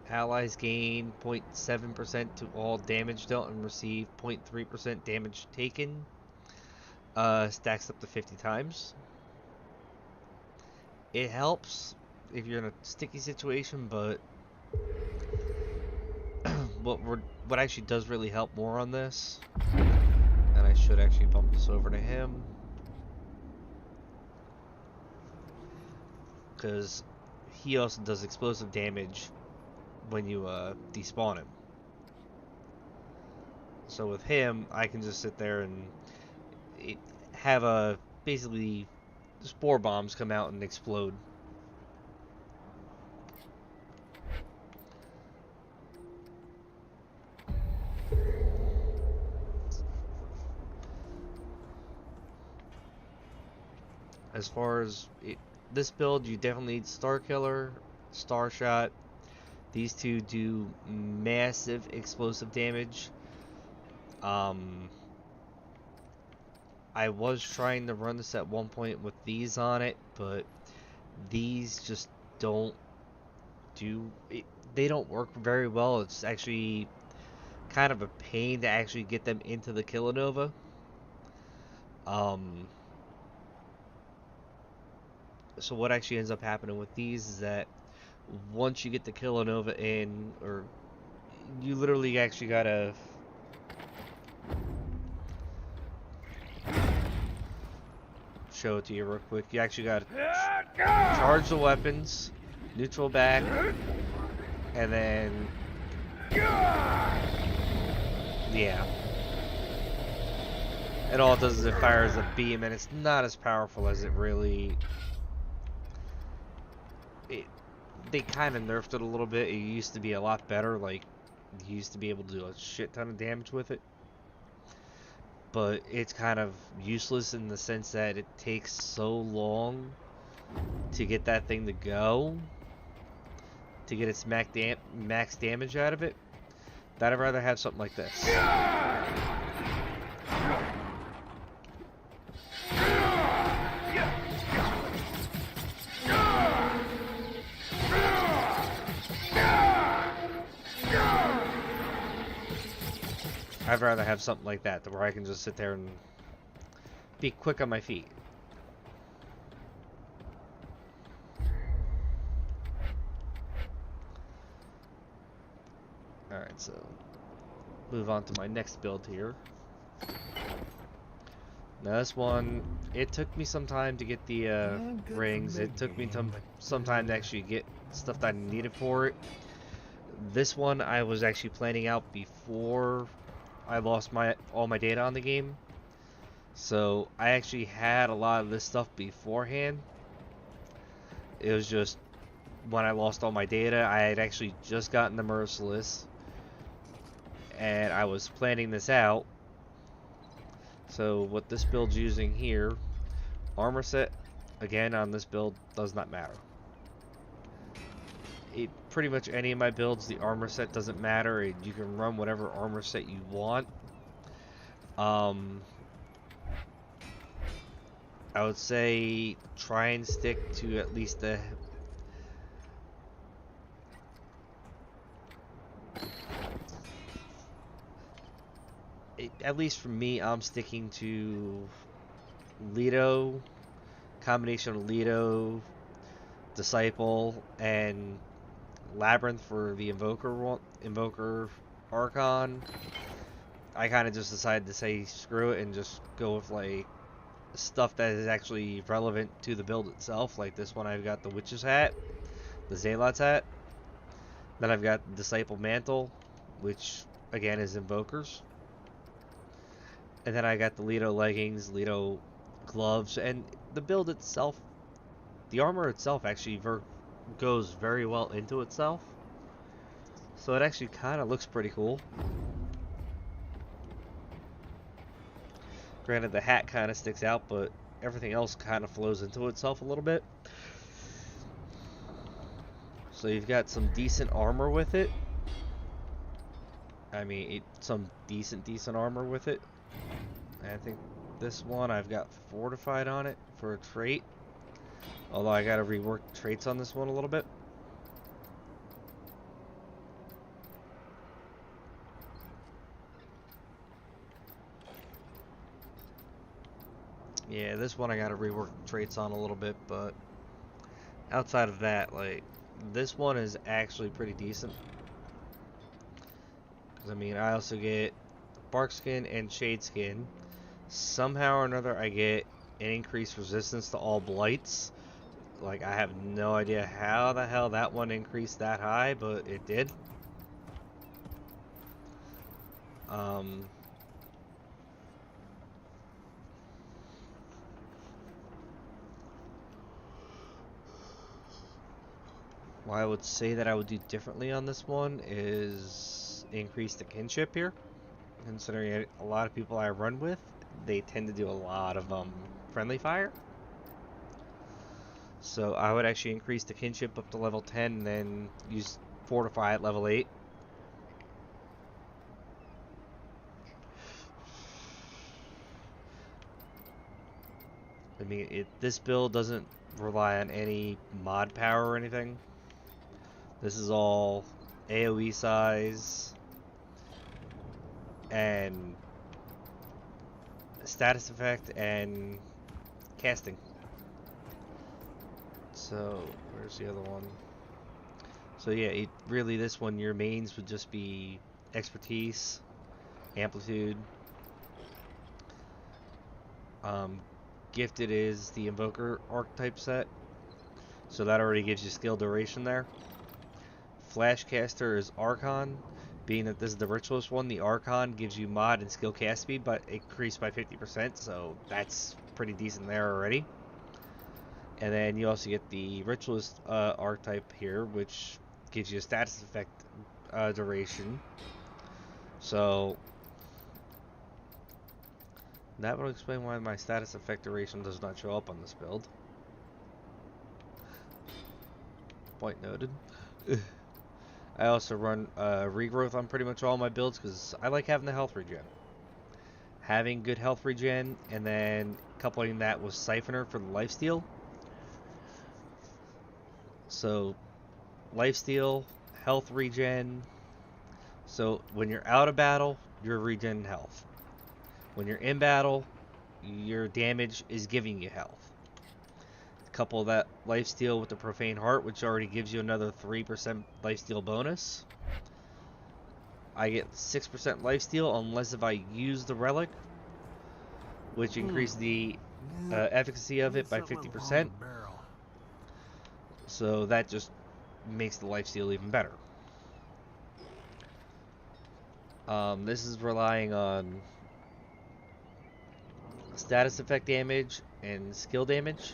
Allies gain 0.7% to all damage dealt and receive 0.3% damage taken. Stacks up to 50 times. It helps if you're in a sticky situation, but what actually does really help more on this, and I should actually bump this over to him, because he also does explosive damage when you despawn him. So with him, I can just sit there and have basically spore bombs come out and explode. As far as this build, you definitely need Star Killer, Star Shot. These two do massive explosive damage. I I was trying to run this at one point with these on it, but these just don't do it. They don't work very well. It's actually kind of a pain to actually get them into the Killanova. So what actually ends up happening with these is that once you get the Killanova in, or you literally actually gotta show it to you real quick. You actually gotta charge the weapons, neutral back, and then yeah. And all it does is it fires a beam, and it's not as powerful as it really. They kind of nerfed it a little bit. It used to be a lot better. Like, you used to be able to do a shit ton of damage with it. But it's kind of useless in the sense that it takes so long to get that thing to go, to get its max damage out of it, that I'd rather have something like this. I'd rather have something like that, where I can just sit there and be quick on my feet. Alright, so move on to my next build here. Now this one, it took me some time to get the rings. It took me some time to actually get stuff that I needed for it. This one I was actually planning out before I lost all my data on the game. So I actually had a lot of this stuff beforehand. It was just when I lost all my data, I had actually just gotten the Merciless, and I was planning this out. So what this build's using here, armor set, again on this build, does not matter. Pretty much any of my builds, the armor set doesn't matter. You can run whatever armor set you want. I would say try and stick to at least the at least for me, I'm sticking to Leto, combination of Leto, Disciple, and Labyrinth for the Invoker Archon. I kind of just decided to say screw it and just go with like stuff that is actually relevant to the build itself. Like this one, I've got the Witch's Hat, the Zealot's Hat. Then I've got Disciple Mantle, which again is Invokers. And then I got the Leto Leggings, Leto Gloves, and the build itself, the armor itself actually goes very well into itself. So it actually kind of looks pretty cool. Granted, the hat kind of sticks out, but everything else kind of flows into itself a little bit. So you've got some decent armor with it. I mean, some decent armor with it. And I think this one I've got Fortified on it for a trait. Although I gotta rework traits on this one a little bit. Yeah, this one I gotta rework traits on a little bit, but outside of that, like, this one is actually pretty decent. Because, I mean, I also get Bark Skin and Shade Skin. Somehow or another, I get an increased resistance to all blights. Like, I have no idea how the hell that one increased that high, but it did. What I would say that I would do differently on this one is increase the kinship here. Considering a lot of people I run with, they tend to do a lot of friendly fire. So I would actually increase the kinship up to level 10 and then use Fortify at level 8. mean, this build doesn't rely on any mod power or anything. This is all AoE size and status effect and casting. So, where's the other one? So yeah, really this one, your mains would just be expertise, amplitude. Gifted is the invoker archetype set, so that already gives you skill duration there. Flashcaster is Archon, being that this is the ritualist one. The Archon gives you mod and skill cast speed, but increased by 50%, so that's pretty decent there already. And then you also get the ritualist archetype here, which gives you a status effect duration. So that will explain why my status effect duration does not show up on this build. Point noted. I also run regrowth on pretty much all my builds because I like having the health regen. Having good health regen and then coupling that with Siphoner for the lifesteal. So lifesteal, health regen. So when you're out of battle, you're regen health. When you're in battle, your damage is giving you health. Couple that lifesteal with the Profane Heart, which already gives you another 3% lifesteal bonus. I get 6% lifesteal unless if I use the relic, which increases the efficacy of it by 50%. So that just makes the lifesteal even better. This is relying on status effect damage and skill damage.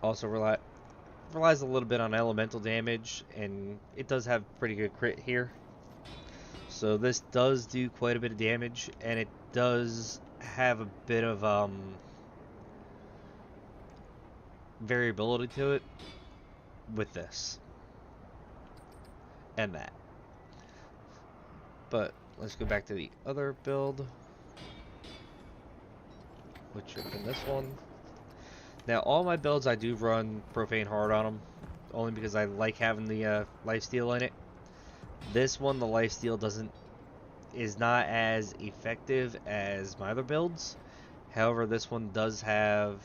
Also relies a little bit on elemental damage, and it does have pretty good crit here. So this does do quite a bit of damage, and it does have a bit of variability to it with this and that. But let's go back to the other build, which would have been this one. Now, all my builds, I do run Profane Heart on them, only because I like having the lifesteal in it. This one, the lifesteal is not as effective as my other builds. However, this one does have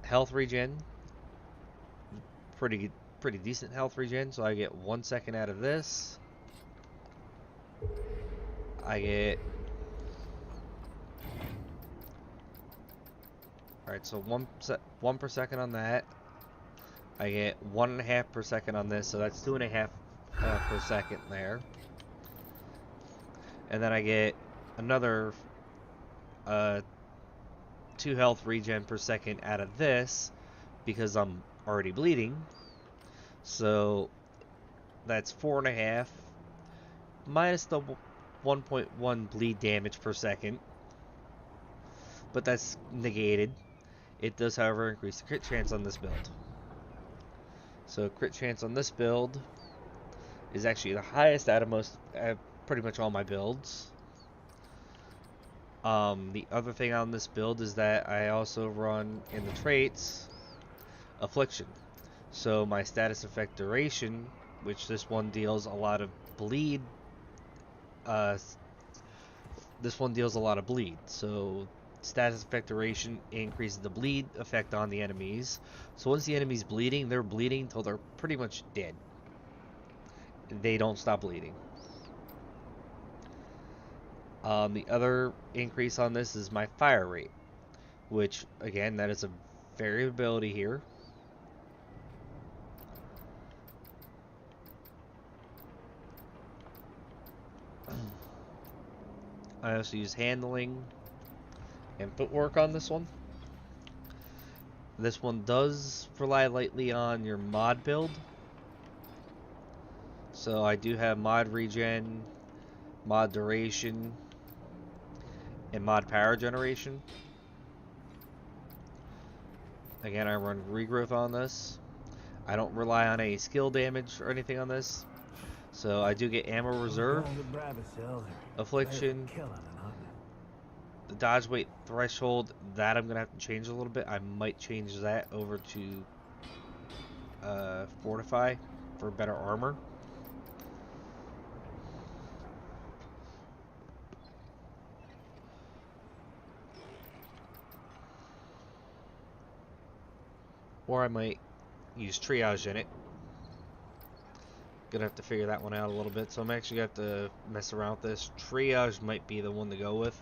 health regen, pretty decent health regen. So I get 1 second out of this. I get Alright, so 1 per second on that. I get 1.5 per second on this, so that's 2.5 per second there. And then I get another 2 health regen per second out of this because I'm already bleeding. So that's 4.5 minus the 1.1 bleed damage per second. But that's negated. It does, however, increase the crit chance on this build. So crit chance on this build is actually the highest out of pretty much all my builds. The other thing on this build is that I also run in the traits Affliction. So my status effect duration, which this one deals a lot of bleed. This one deals a lot of bleed. So status effect duration increases the bleed effect on the enemies. So once the enemy's bleeding, they're bleeding until they're pretty much dead. They don't stop bleeding. The other increase on this is my fire rate, which again, that is a variability here. I also use handling and footwork on this one. This one does rely lightly on your mod build. So I do have mod regen, mod duration, and mod power generation. Again, I run regrowth on this. I don't rely on any skill damage or anything on this. So I do get ammo reserve, affliction, the dodge weight threshold, that I'm gonna have to change a little bit. I might change that over to fortify for better armor. Or I might use triage in it. Gonna have to figure that one out a little bit, so I'm actually gonna have to mess around with this. Triage might be the one to go with.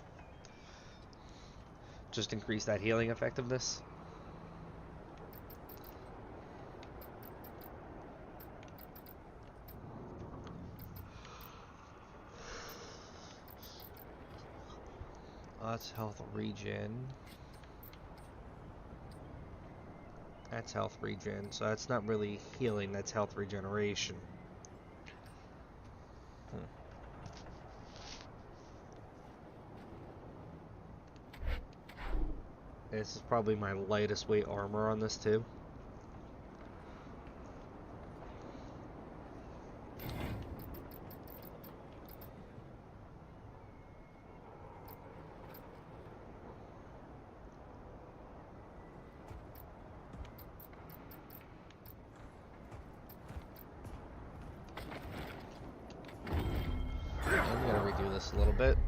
Just increase that healing effectiveness. That's health regen. That's health regen, so that's not really healing, that's health regeneration. This is probably my lightest weight armor on this too. I'm gonna redo this a little bit.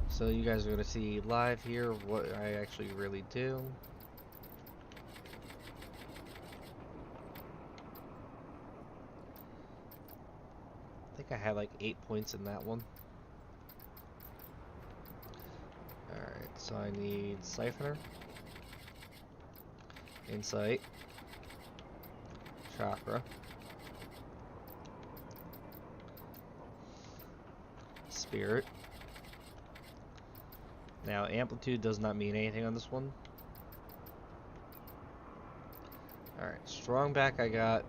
So you guys are going to see live here what I actually really do. I think I had like 8 points in that one. Alright, so I need Siphoner, Insight, Chakra, Spirit. Now, amplitude does not mean anything on this one. Alright, strong back I got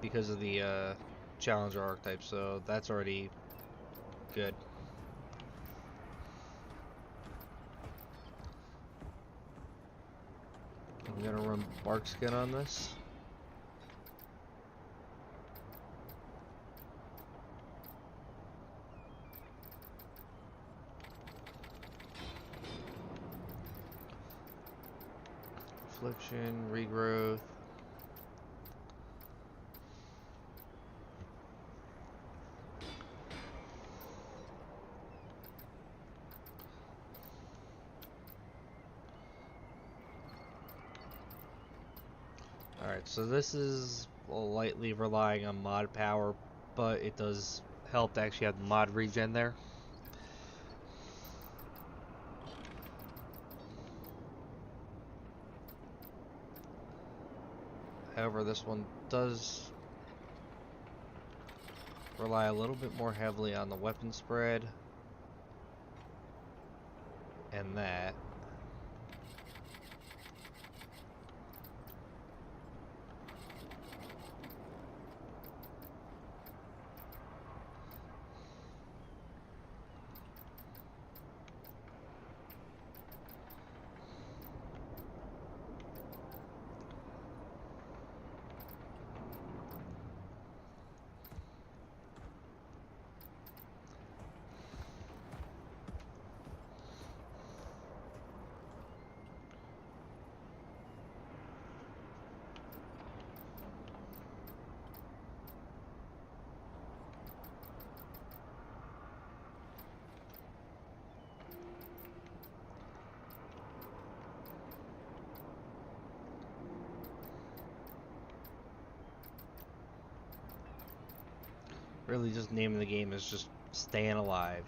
because of the challenger archetype, so that's already good. I'm gonna run bark skin on this. Affliction, regrowth. Alright, so this is lightly relying on mod power, but it does help to actually have mod regen there. However, this one does rely a little bit more heavily on the weapon spread and that. Really just naming the game is just staying alive.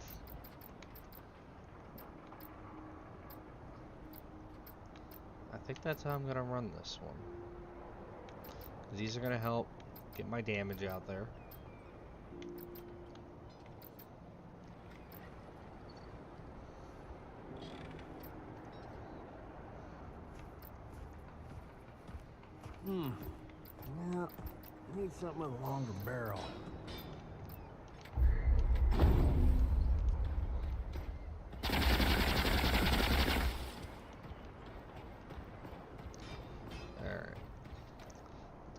I think that's how I'm gonna run this one. These are gonna help get my damage out there. Yeah, need something with a longer barrel.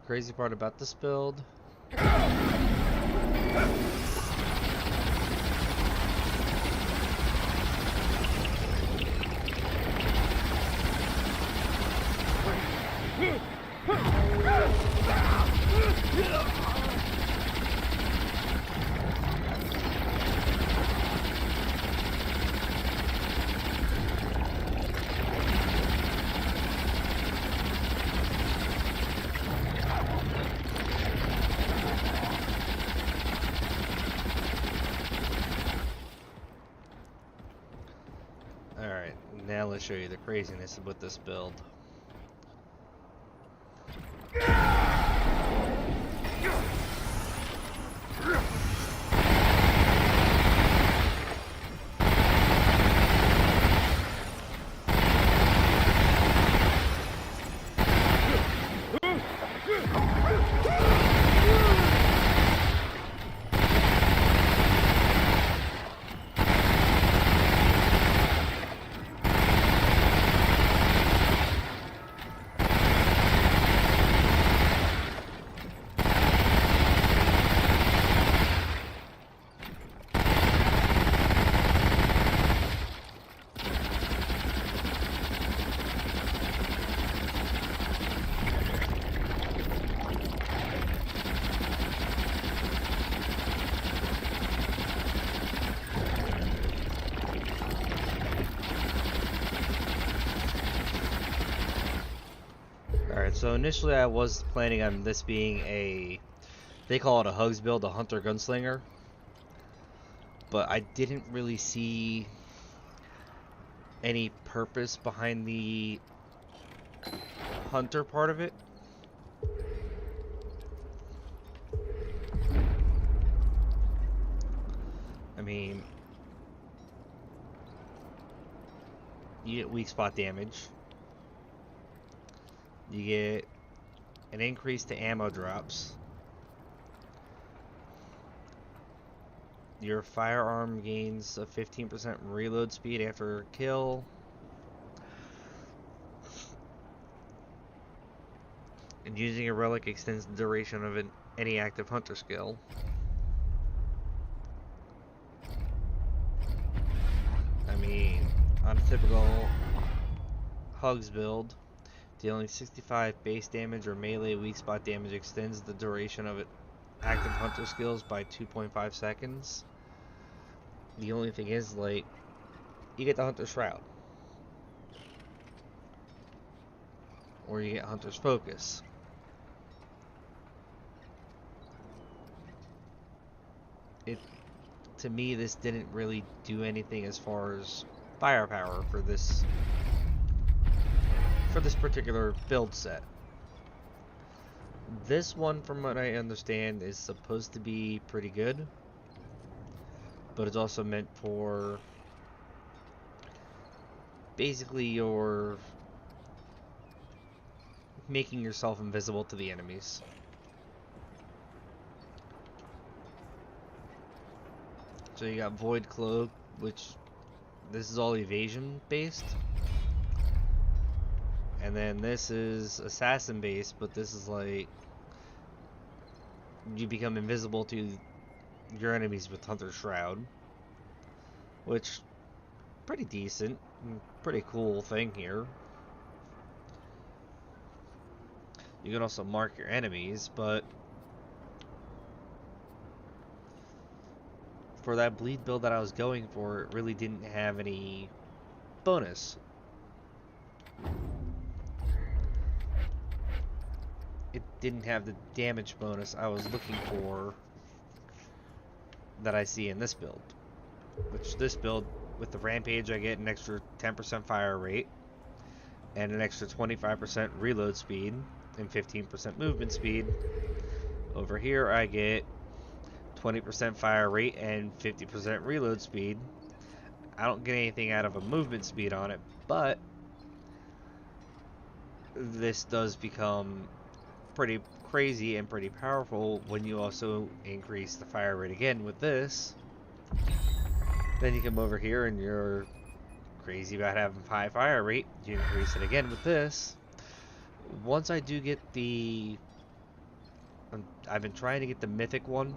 Crazy part about this build, Alright, now let's show you the craziness with this build. Alright, so initially I was planning on this being a, they call it a Hugs build, a Hunter Gunslinger. But I didn't really see any purpose behind the Hunter part of it. I mean, you get weak spot damage. You get an increase to ammo drops. Your firearm gains a 15% reload speed after a kill. And using a relic extends the duration of any active hunter skill. I mean, on a typical Hugs build, dealing 65 base damage or melee weak spot damage extends the duration of active hunter skills by 2.5 seconds. The only thing is, like, you get the Hunter's Shroud. Or you get Hunter's Focus. To me, this didn't really do anything as far as firepower for this particular build set. This one, from what I understand, is supposed to be pretty good, but it's also meant for basically your making yourself invisible to the enemies. So you got Void Cloak, which this is all evasion based. And then this is assassin based, but this is like you become invisible to your enemies with Hunter's Shroud, which pretty decent, pretty cool thing here. You can also mark your enemies, but for that bleed build that I was going for, it really didn't have any bonus. It didn't have the damage bonus I was looking for that I see in this build. Which this build, with the Rampage, I get an extra 10% fire rate and an extra 25% reload speed and 15% movement speed. Over here I get 20% fire rate and 50% reload speed. I don't get anything out of a movement speed on it, but this does become pretty crazy and pretty powerful when you also increase the fire rate again with this. Then you come over here and you're crazy about having high fire rate, you increase it again with this. Once I do get the, I've been trying to get the mythic one.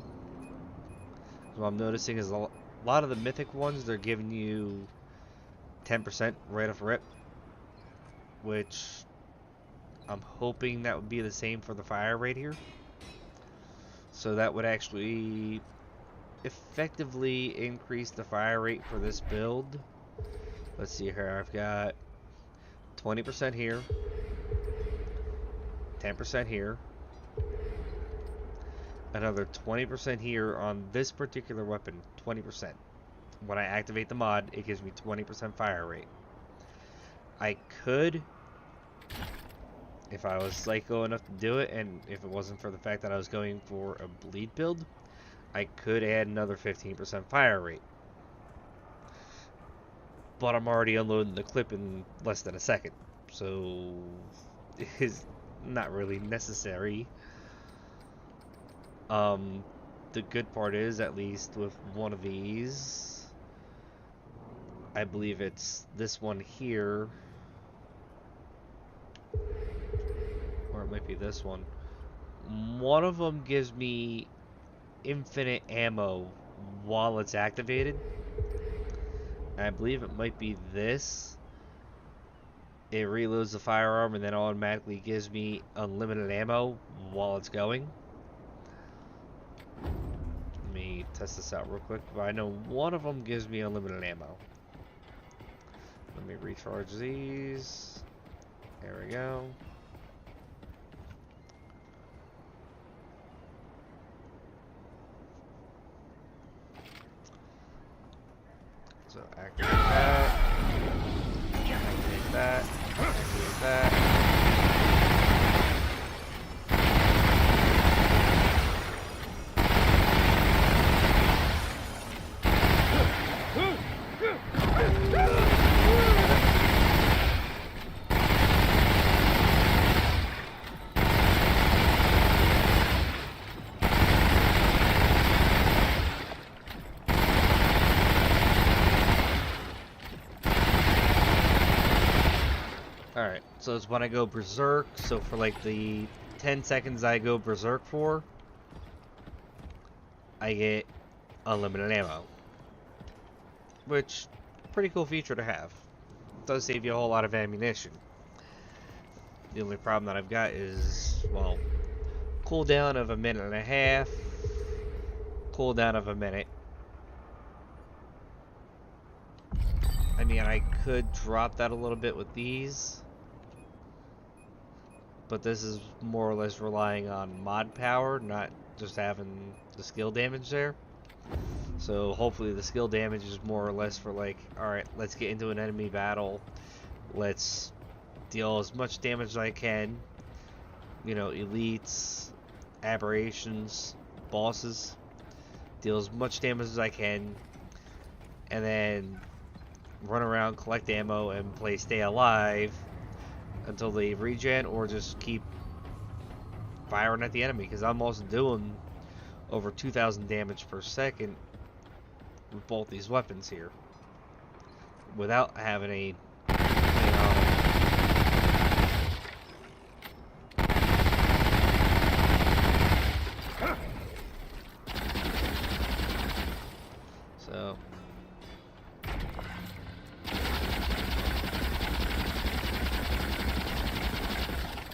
What I'm noticing is a lot of the mythic ones, they're giving you 10% right off rip, which I'm hoping that would be the same for the fire rate here. So that would actually effectively increase the fire rate for this build. Let's see here. I've got 20% here, 10% here, another 20% here on this particular weapon. 20%. When I activate the mod, it gives me 20% fire rate. I could, if I was psycho enough to do it, and if it wasn't for the fact that I was going for a bleed build, I could add another 15% fire rate. But I'm already unloading the clip in less than a second, so it is not really necessary. The good part is, at least with one of these, I believe it's this one here, or it might be this one. One of them gives me infinite ammo while it's activated. I believe it might be this. It reloads the firearm and then automatically gives me unlimited ammo while it's going. Let me test this out real quick. But I know one of them gives me unlimited ammo. Let me recharge these. There we go. So activate that. Activate that. Activate that. Alright, so it's when I go berserk, so for like the 10 seconds I go berserk for, I get unlimited ammo. Which, pretty cool feature to have. It does save you a whole lot of ammunition. The only problem that I've got is, well, cooldown of a minute and a half, cooldown of a minute. I mean, I could drop that a little bit with these, but this is more or less relying on mod power, not just having the skill damage there. So hopefully the skill damage is more or less for like, alright, let's get into an enemy battle, let's deal as much damage as I can, you know, elites, aberrations, bosses, deal as much damage as I can, and then run around, collect ammo, and play stay alive until they regen, or just keep firing at the enemy, because I'm also doing over 2,000 damage per second with both these weapons here without having a, so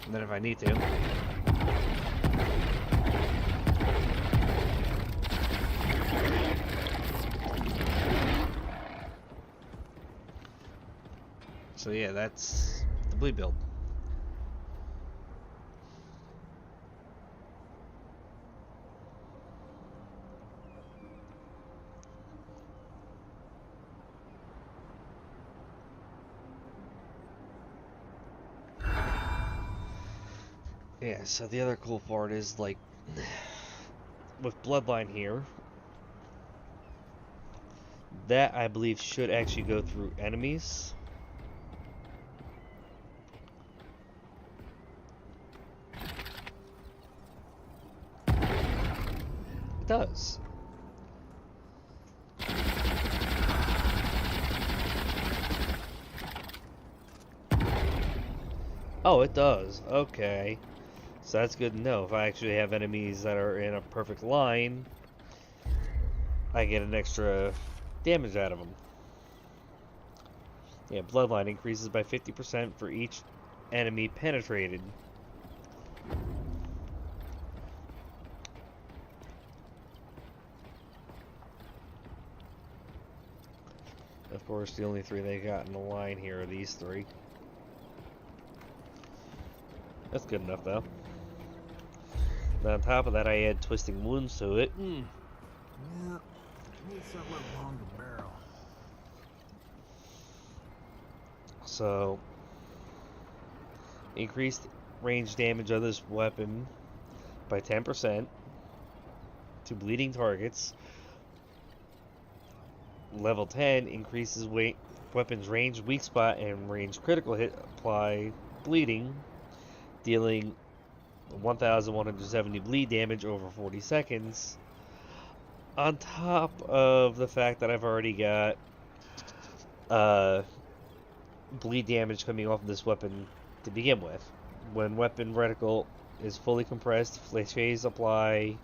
and then if I need to, so yeah, that's the bleed build. Yeah, so the other cool part is, like, with Bloodline here, that I believe should actually go through enemies. It does. Oh, it does. Okay. So that's good to know. If I actually have enemies that are in a perfect line, I get an extra damage out of them. Yeah, Bloodline increases by 50% for each enemy penetrated. Of course, the only three they got in the line here are these three. That's good enough, though. And on top of that, I add twisting wounds to it. Yeah. Needs something long to barrel. So, increased range damage of this weapon by 10% to bleeding targets. Level 10 increases weapon's range, weak spot, and range critical hit apply bleeding, dealing 1,170 bleed damage over 40 seconds. On top of the fact that I've already got bleed damage coming off of this weapon to begin with. When weapon reticle is fully compressed, flèches apply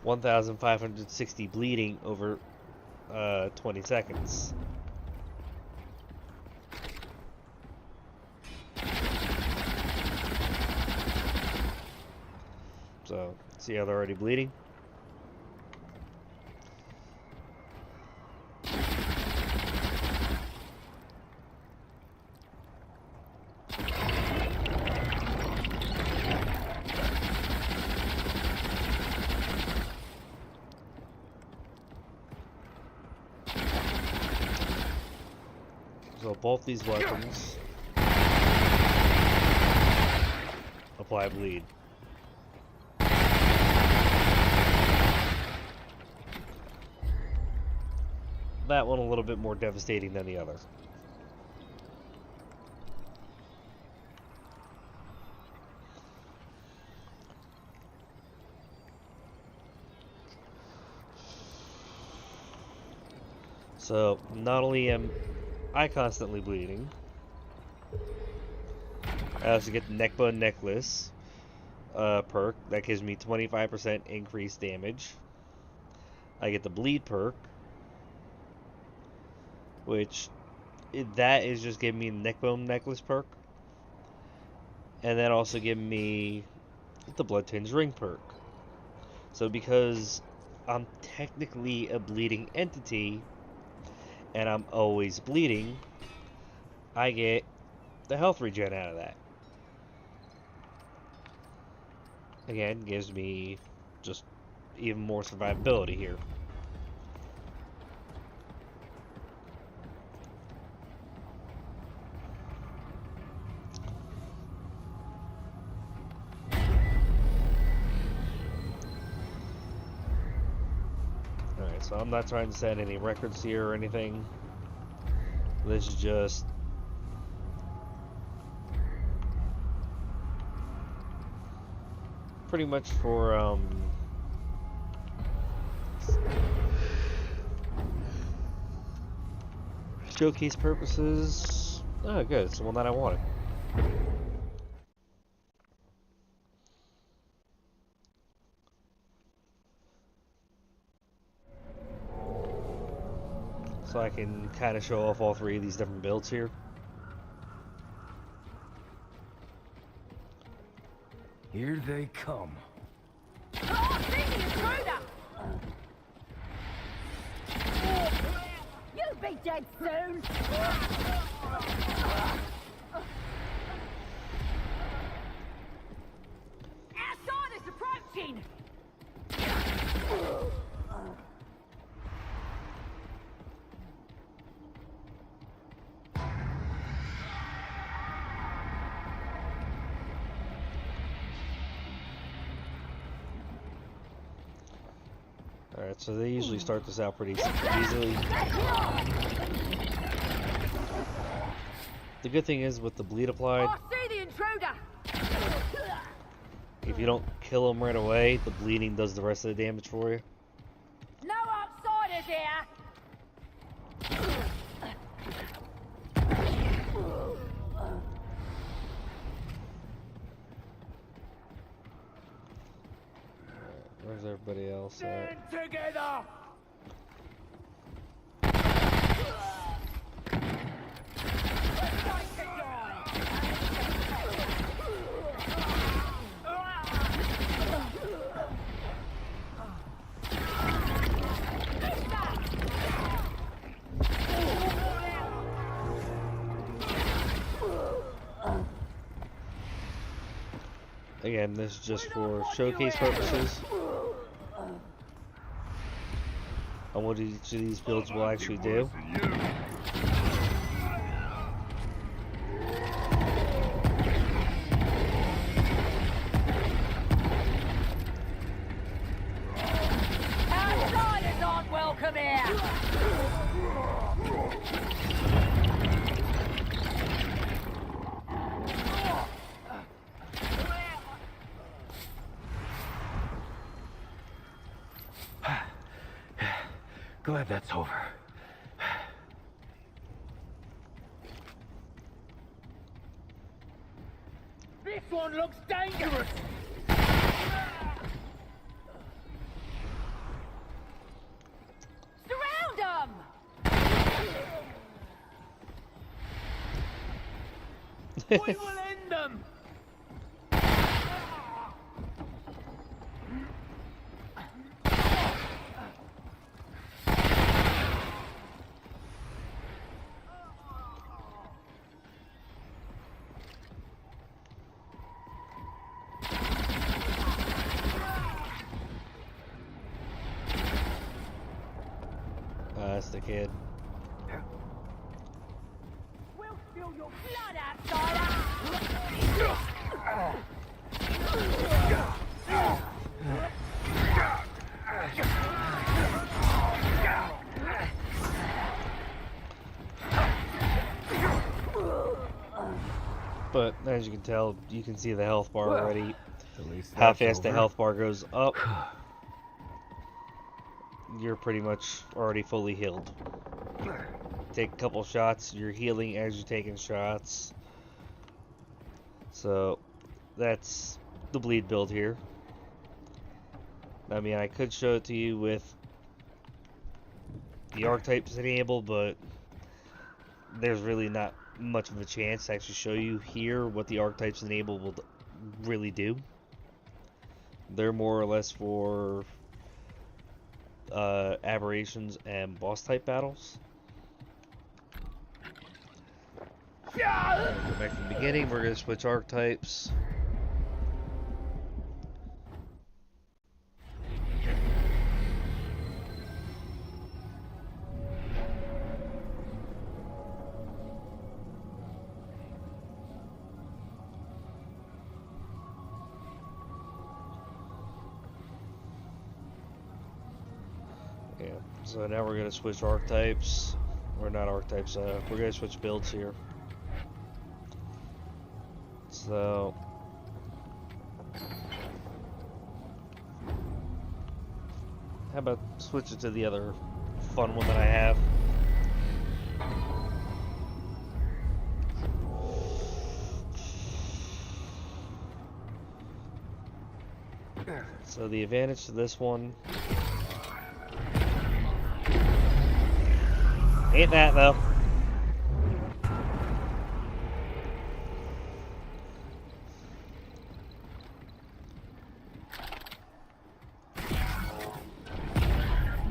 1,560 bleeding over 20 seconds. So, see how they're already bleeding? So both these weapons apply bleed. That one a little bit more devastating than the other. So, not only am I constantly bleeding, I also get the Neckbone Necklace perk that gives me 25% increased damage. I get the Bleed perk, which that is just giving me the Neckbone Necklace perk, and then also giving me the Blood Tinged Ring perk. So because I'm technically a bleeding entity, and I'm always bleeding, I get the health regen out of that. Again, gives me just even more survivability here. Alright, so I'm not trying to set any records here or anything. This is just pretty much for showcase purposes. Oh, good. It's the one that I wanted. So I can kind of show off all three of these different builds here. Here they come. Oh, see the intruder! You'll be dead soon! Outsiders approaching! Alright, so they usually start this out pretty easily. The good thing is with the bleed applied, I see the intruder! if you don't kill them right away, the bleeding does the rest of the damage for you. No outsiders here! Where's everybody else at? Stand together! Again, this is just for showcase purposes on what each of these builds will actually do. Outsiders aren't welcome here! Glad that's over. This one looks dangerous! Surround them! We will end them! That's the kid. We'll spill your blood, outsider! But as you can tell, you can see the health bar already. At least How that's fast the over. health bar goes up. You're pretty much already fully healed. Take a couple shots, you're healing as you're taking shots. So that's the bleed build here. I mean, I could show it to you with the archetypes enabled, but there's really not much of a chance to actually show you here what the archetypes enabled will really do. They're more or less for aberrations and boss type battles. Go back to the beginning. We're going to switch archetypes. Yeah, so now we're going to switch archetypes. Or not archetypes, we're going to switch builds here. So how about switch it to the other fun one that I have? So the advantage to this one ain't that though.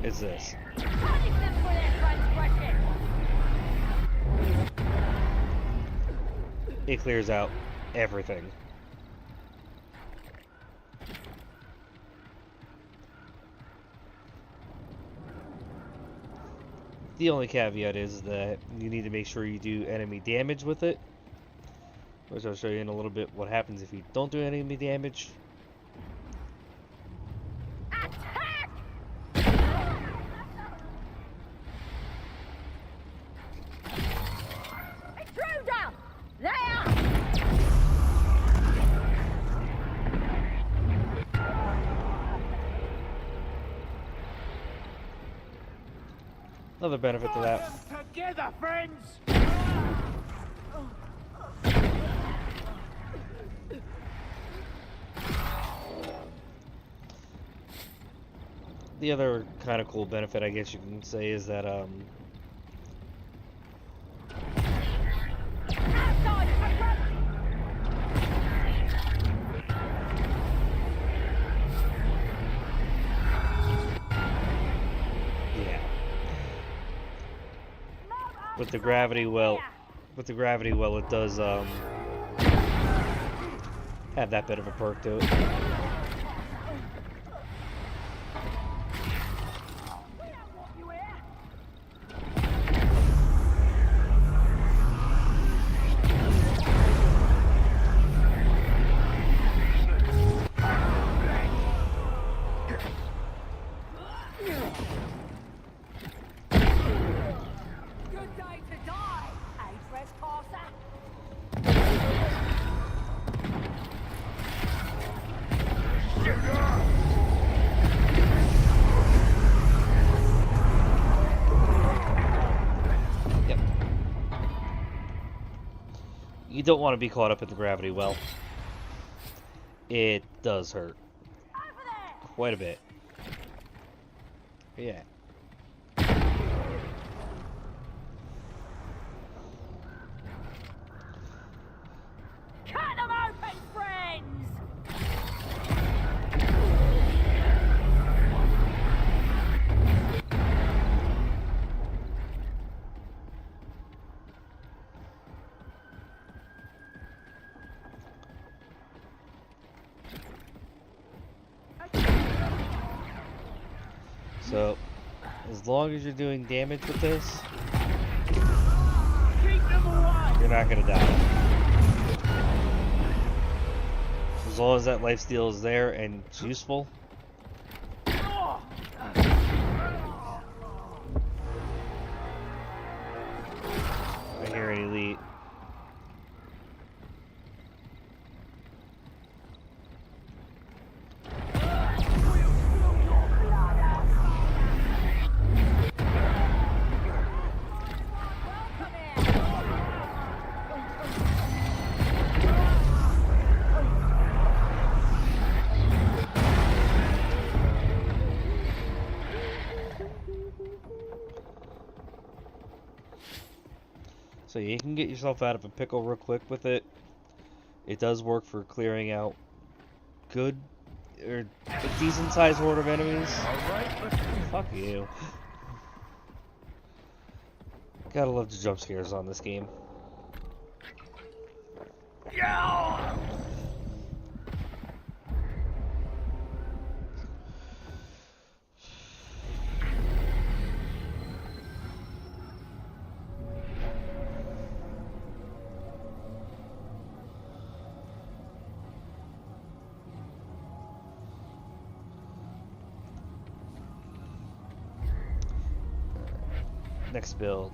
Is this. Punish them for their transgression! It clears out everything. The only caveat is that you need to make sure you do enemy damage with it, which I'll show you in a little bit what happens if you don't do enemy damage. Attack! Intruder! There! Another benefit to that. Together, friends! The other kind of cool benefit, I guess you can say, is that yeah, with the gravity well, it does Have that bit of a perk to it. Good day to die, eh, trespasser? Yep. You don't want to be caught up in the gravity well. It does hurt. Quite a bit. Yeah. Cut them open, friends! So, as long as you're doing damage with this, you're not gonna die. As long as that lifesteal is there and it's useful. I hear an elite. So you can get yourself out of a pickle real quick with it. It does work for clearing out good or a decent sized horde of enemies. Fuck you. Gotta love the jump scares on this game. Next build.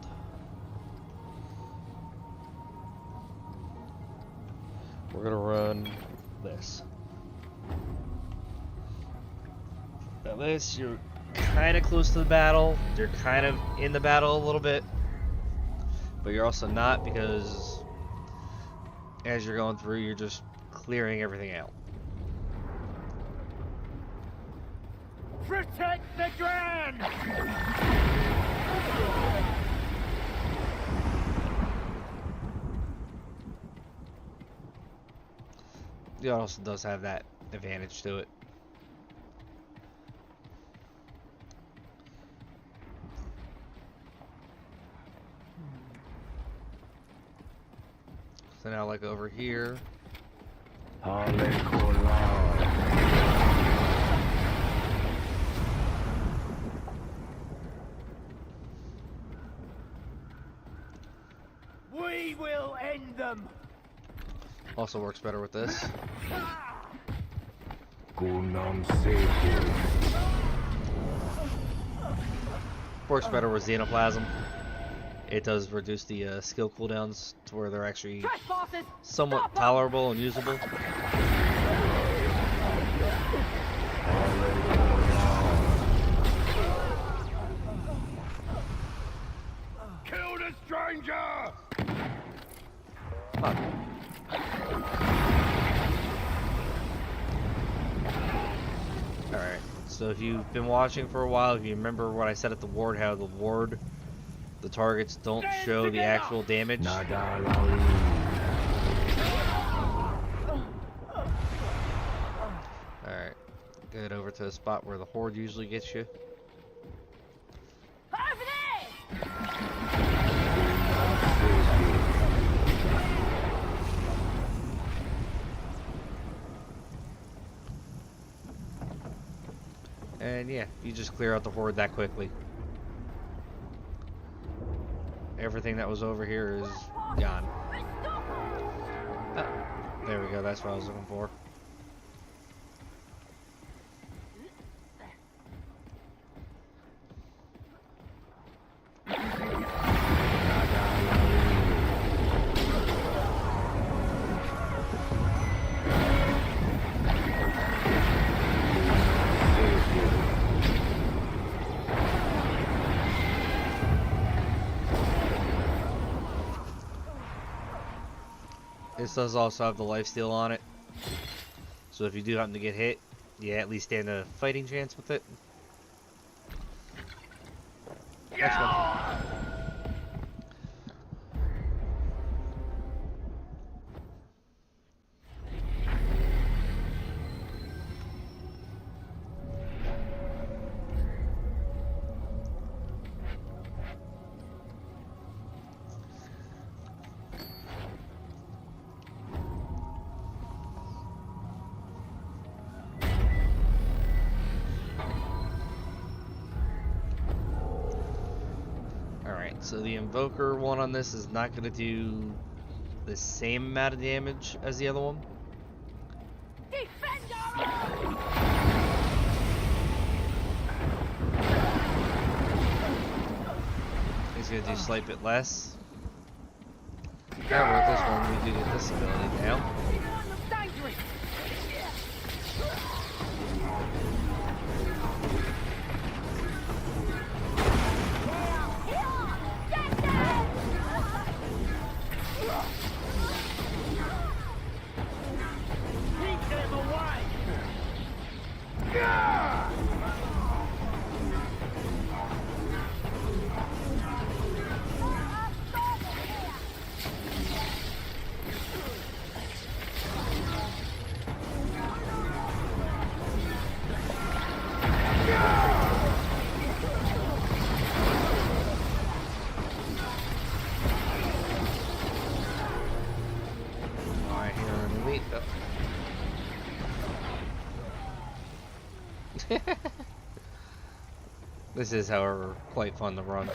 We're gonna run this. Now this, you're kind of close to the battle. You're kind of in the battle a little bit, but you're also not, because as you're going through, you're just clearing everything out. Protect the ground! It also does have that advantage to it. So now, like over here. We will end them! Also works better with this. Works better with Xenoplasm. It does reduce the skill cooldowns to where they're actually somewhat tolerable and usable. Kill the stranger! Fuck. Alright, so if you've been watching for a while, if you remember what I said at the ward, how the ward, the targets don't show the actual damage. Alright, get over to the spot where the horde usually gets you. Over there! And yeah, you just clear out the horde that quickly. Everything that was over here is gone. Oh, there we go, that's what I was looking for. This does also have the lifesteal on it, so if you do happen to get hit, you at least stand a fighting chance with it. Next one. So the Invoker one on this is not going to do the same amount of damage as the other one. He's going to do slight bit less. However, with this one, we do get this ability now. This is, however, quite fun to run.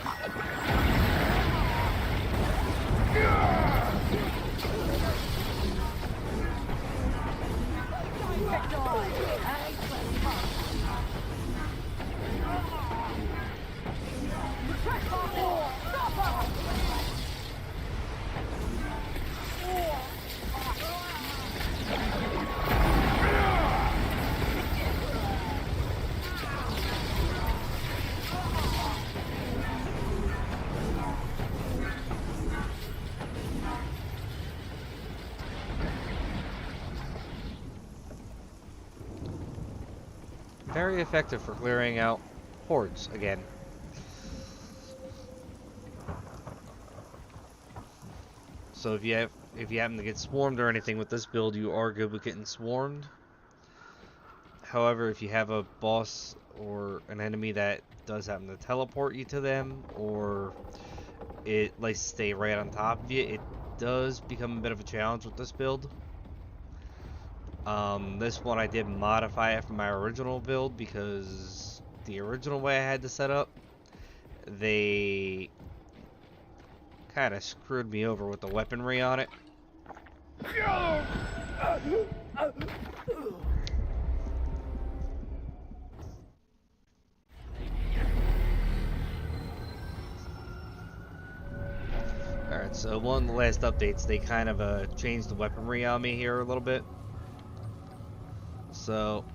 Very effective for clearing out hordes again. So if you happen to get swarmed or anything with this build, you are good with getting swarmed. However, if you have a boss or an enemy that does happen to teleport you to them, or it likes to stay right on top of you, it does become a bit of a challenge with this build. This one I did modify it from my original build because the original way I had to set up, they kind of screwed me over with the weaponry on it. Alright, so one of the last updates, they kind of changed the weaponry on me here a little bit. So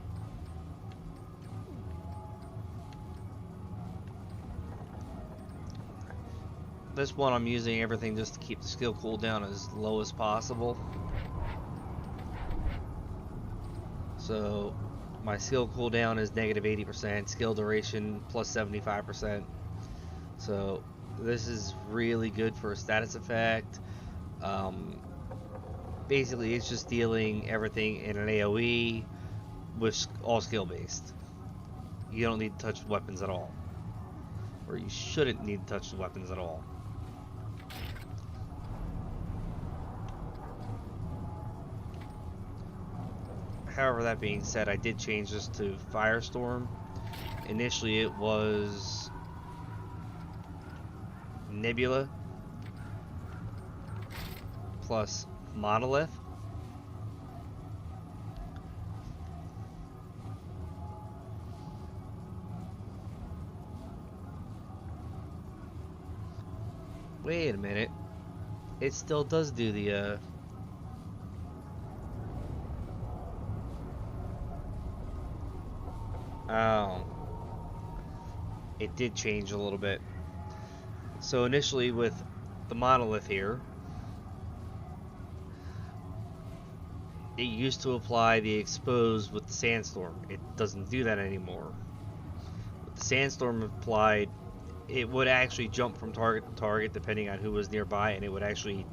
this one I'm using everything just to keep the skill cooldown as low as possible. So my skill cooldown is negative 80%, skill duration plus 75%. So this is really good for a status effect. Basically it's just dealing everything in an AoE with all skill based. You don't need to touch weapons at all. Or you shouldn't need to touch the weapons at all. However, that being said, I did change this to Firestorm initially it was Nebula plus Monolith. Wait a minute. It still does do the oh. It did change a little bit. So initially with the Monolith here, it used to apply the exposed with the Sandstorm. It doesn't do that anymore. With the Sandstorm applied, it would actually jump from target to target depending on who was nearby, and it would actually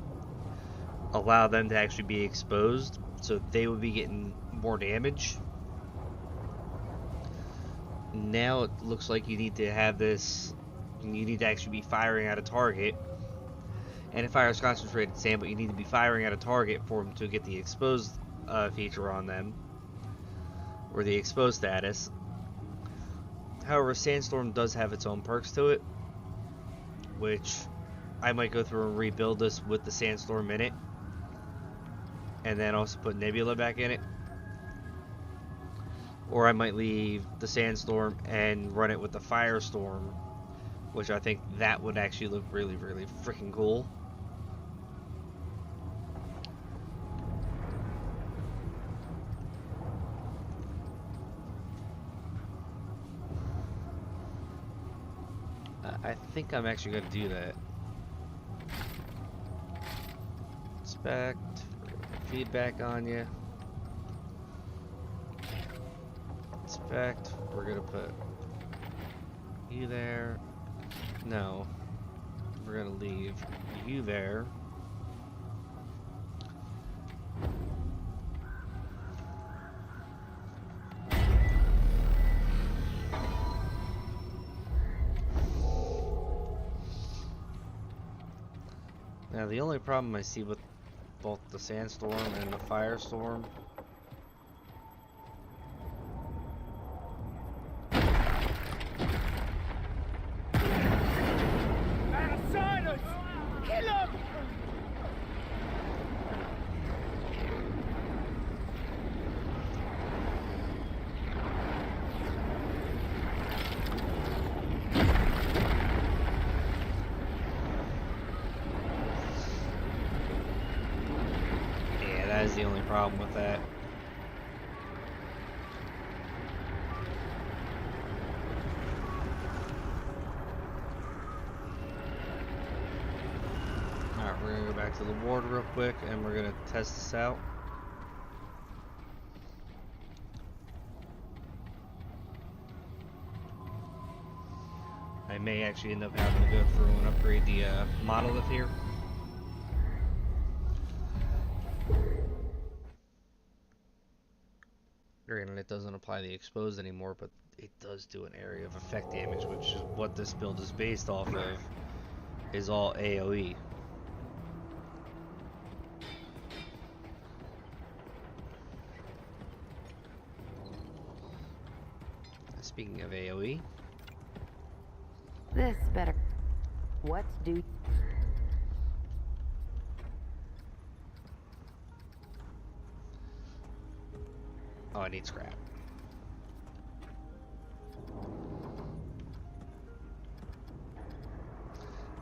allow them to actually be exposed, so they would be getting more damage. Now it looks like you need to have this, you need to actually be firing at a target, and it fires concentrated sand, but you need to be firing at a target for them to get the exposed feature on them, or the exposed status. However, Sandstorm does have its own perks to it, which I might go through and rebuild this with the Sandstorm in it, and then also put Nebula back in it. Or I might leave the Sandstorm and run it with the Firestorm, which I think that would actually look really, really freaking cool. I think I'm actually going to do that. Inspect, feedback on you. Inspect, we're going to put you there. No, we're going to leave you there. Now the only problem I see with both the Sandstorm and the Firestorm is the only problem with that. Alright, we're gonna go back to the ward real quick and we're gonna test this out. I may actually end up having to go through and upgrade the monolith here. Granted, it doesn't apply the exposed anymore, but it does do an area of effect damage, which is what this build is based off of, is all AoE. Speaking of AoE, this better. What do? oh, I need scrap.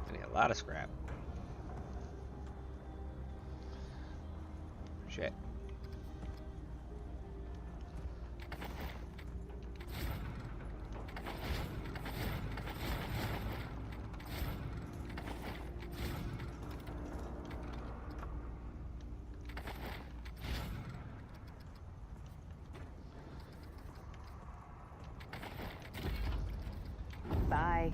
I need a lot of scrap. Shit. Bye.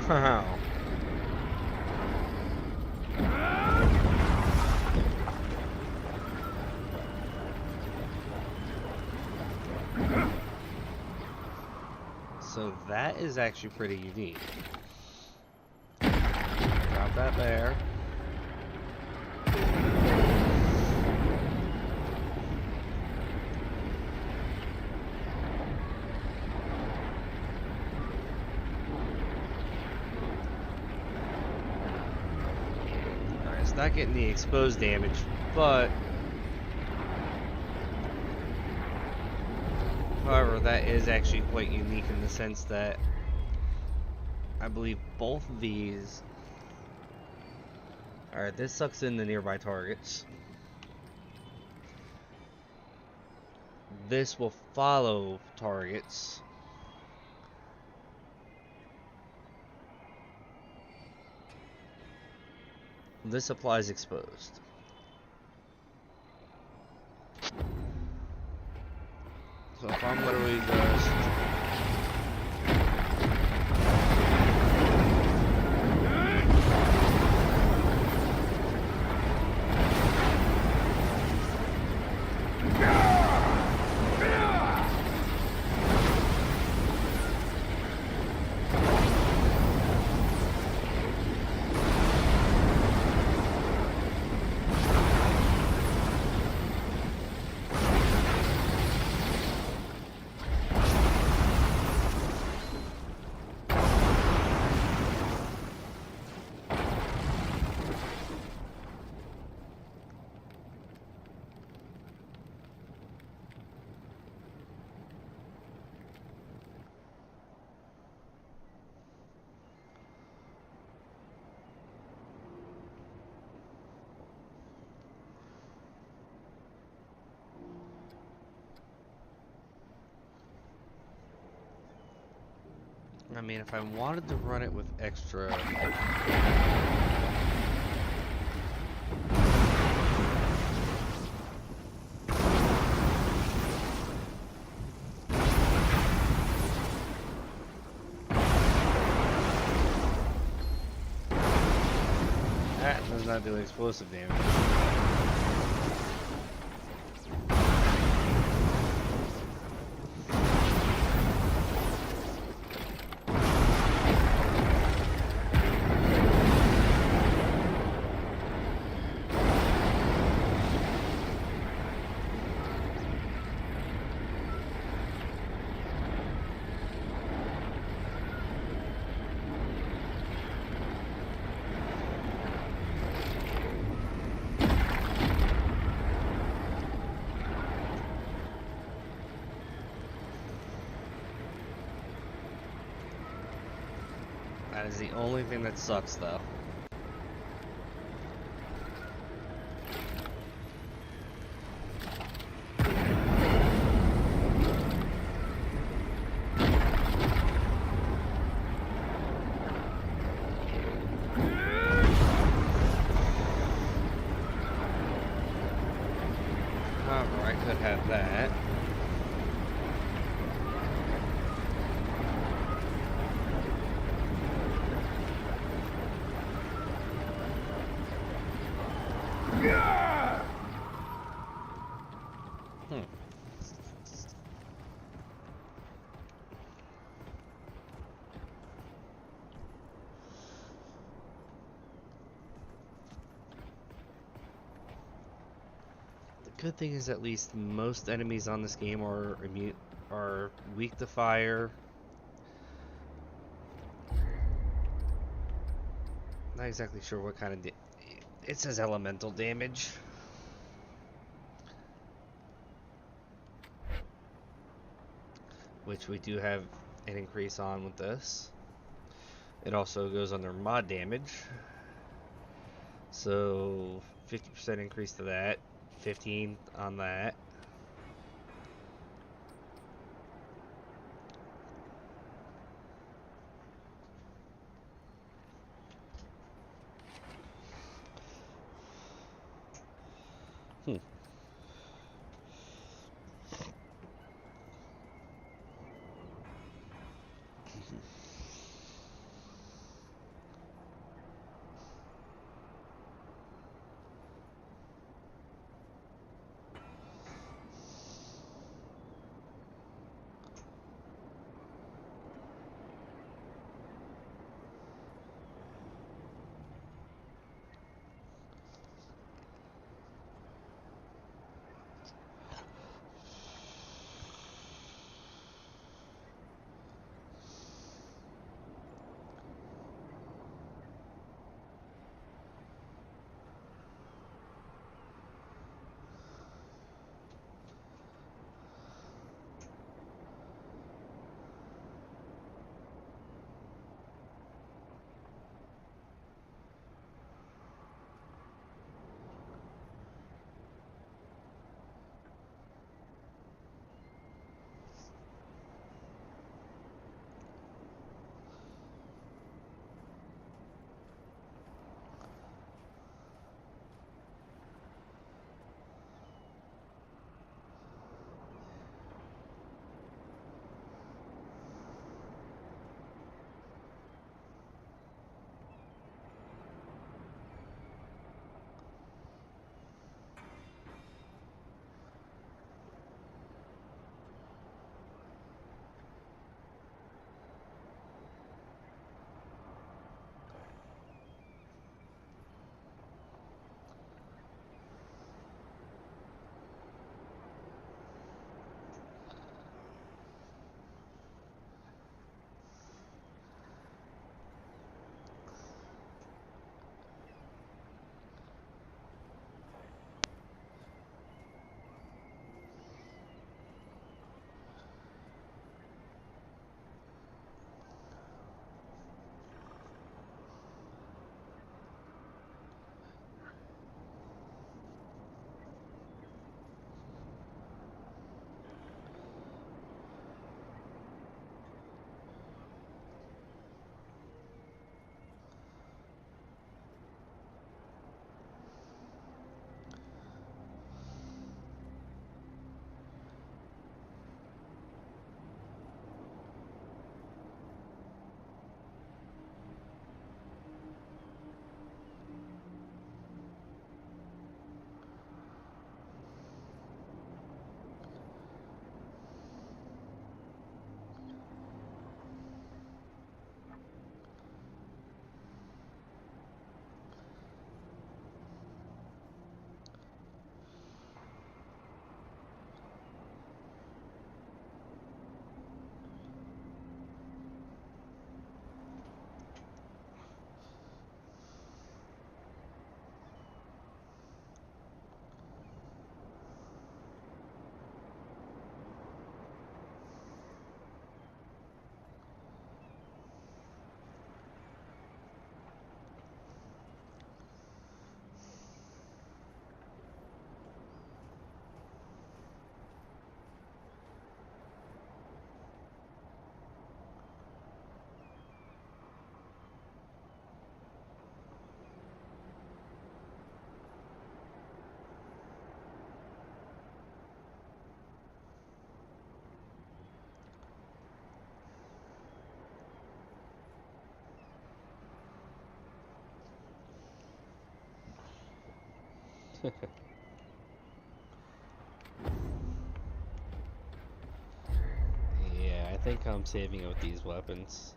Wow. So that is actually pretty unique. Drop that there. Alright, it's not getting the exposed damage, but however, that is actually quite unique in the sense that I believe both of these... Alright, this sucks in the nearby targets. This will follow targets. This applies exposed. So if I'm literally just... I mean, if I wanted to run it with extra... That does not do explosive damage. That is the only thing that sucks, though. However, I could have that. Good thing is at least most enemies on this game are weak to fire. Not exactly sure what kind of it says elemental damage. Which we do have an increase on with this. It also goes under mod damage. So 50% increase to that. 15 on that. Yeah, I think I'm saving it with these weapons.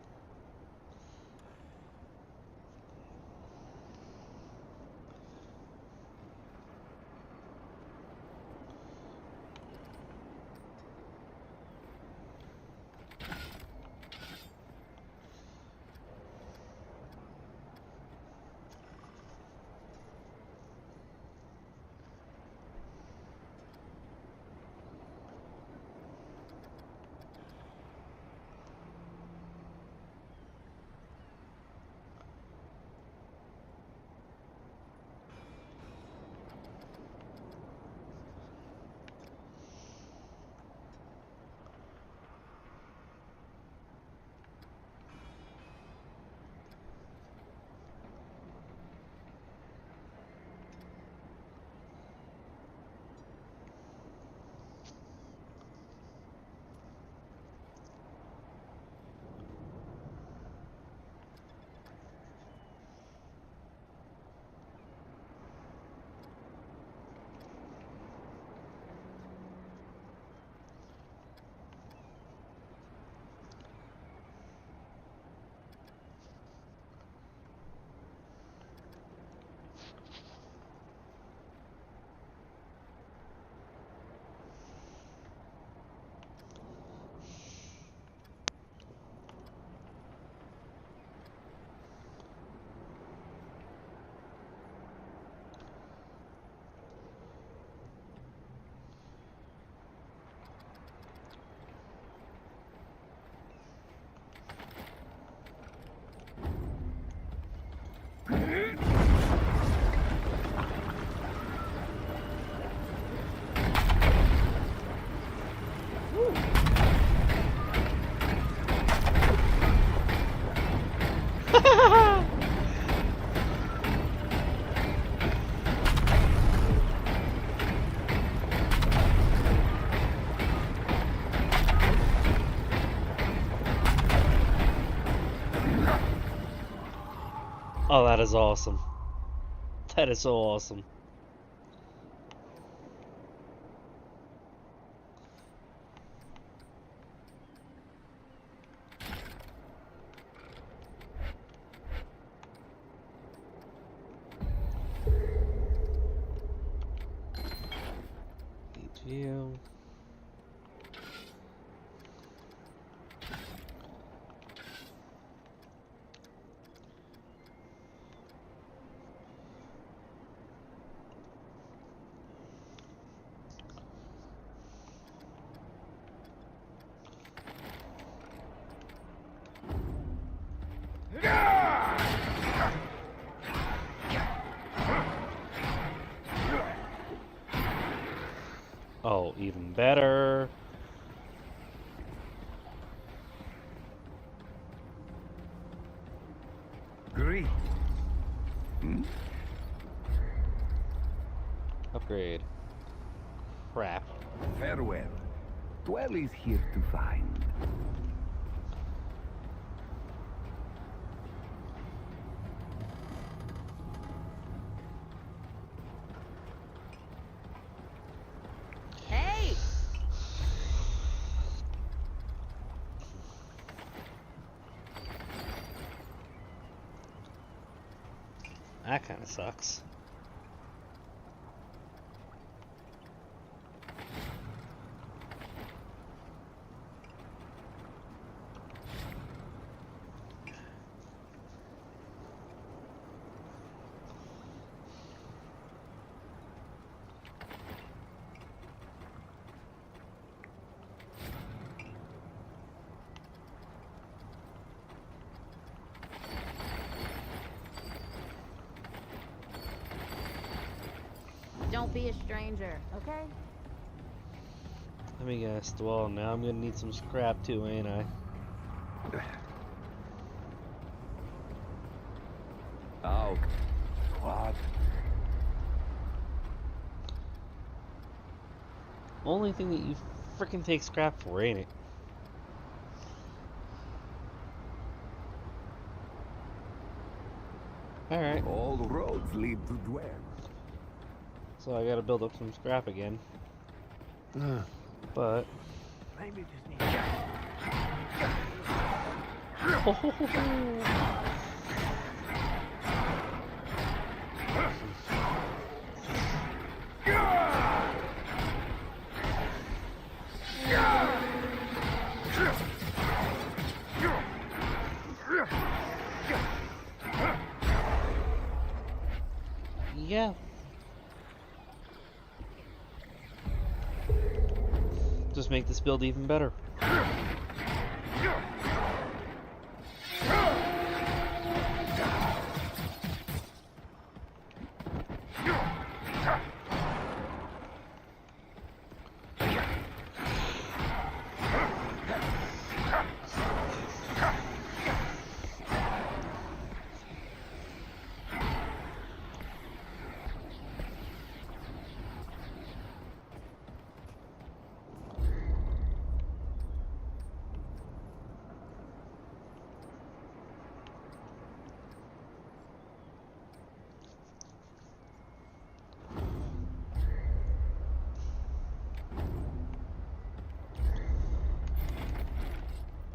Oh, that is awesome. That is so awesome. HVU. Oh, even better. Great. Upgrade. Crap. Farewell. Dwell is here to find. Hey! That kind of sucks. Don't be a stranger, okay? Let me guess. Well, now I'm gonna need some scrap too, ain't I? Oh, what? Only thing that you frickin' take scrap for, ain't it? Alright. All roads lead to Dwell. So I gotta build up some scrap again. But Maybe just need yeah. Just make this build even better.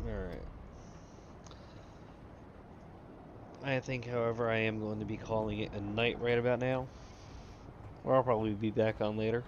Alright. I think, however, I am going to be calling it a night right about now. Or I'll probably be back on later.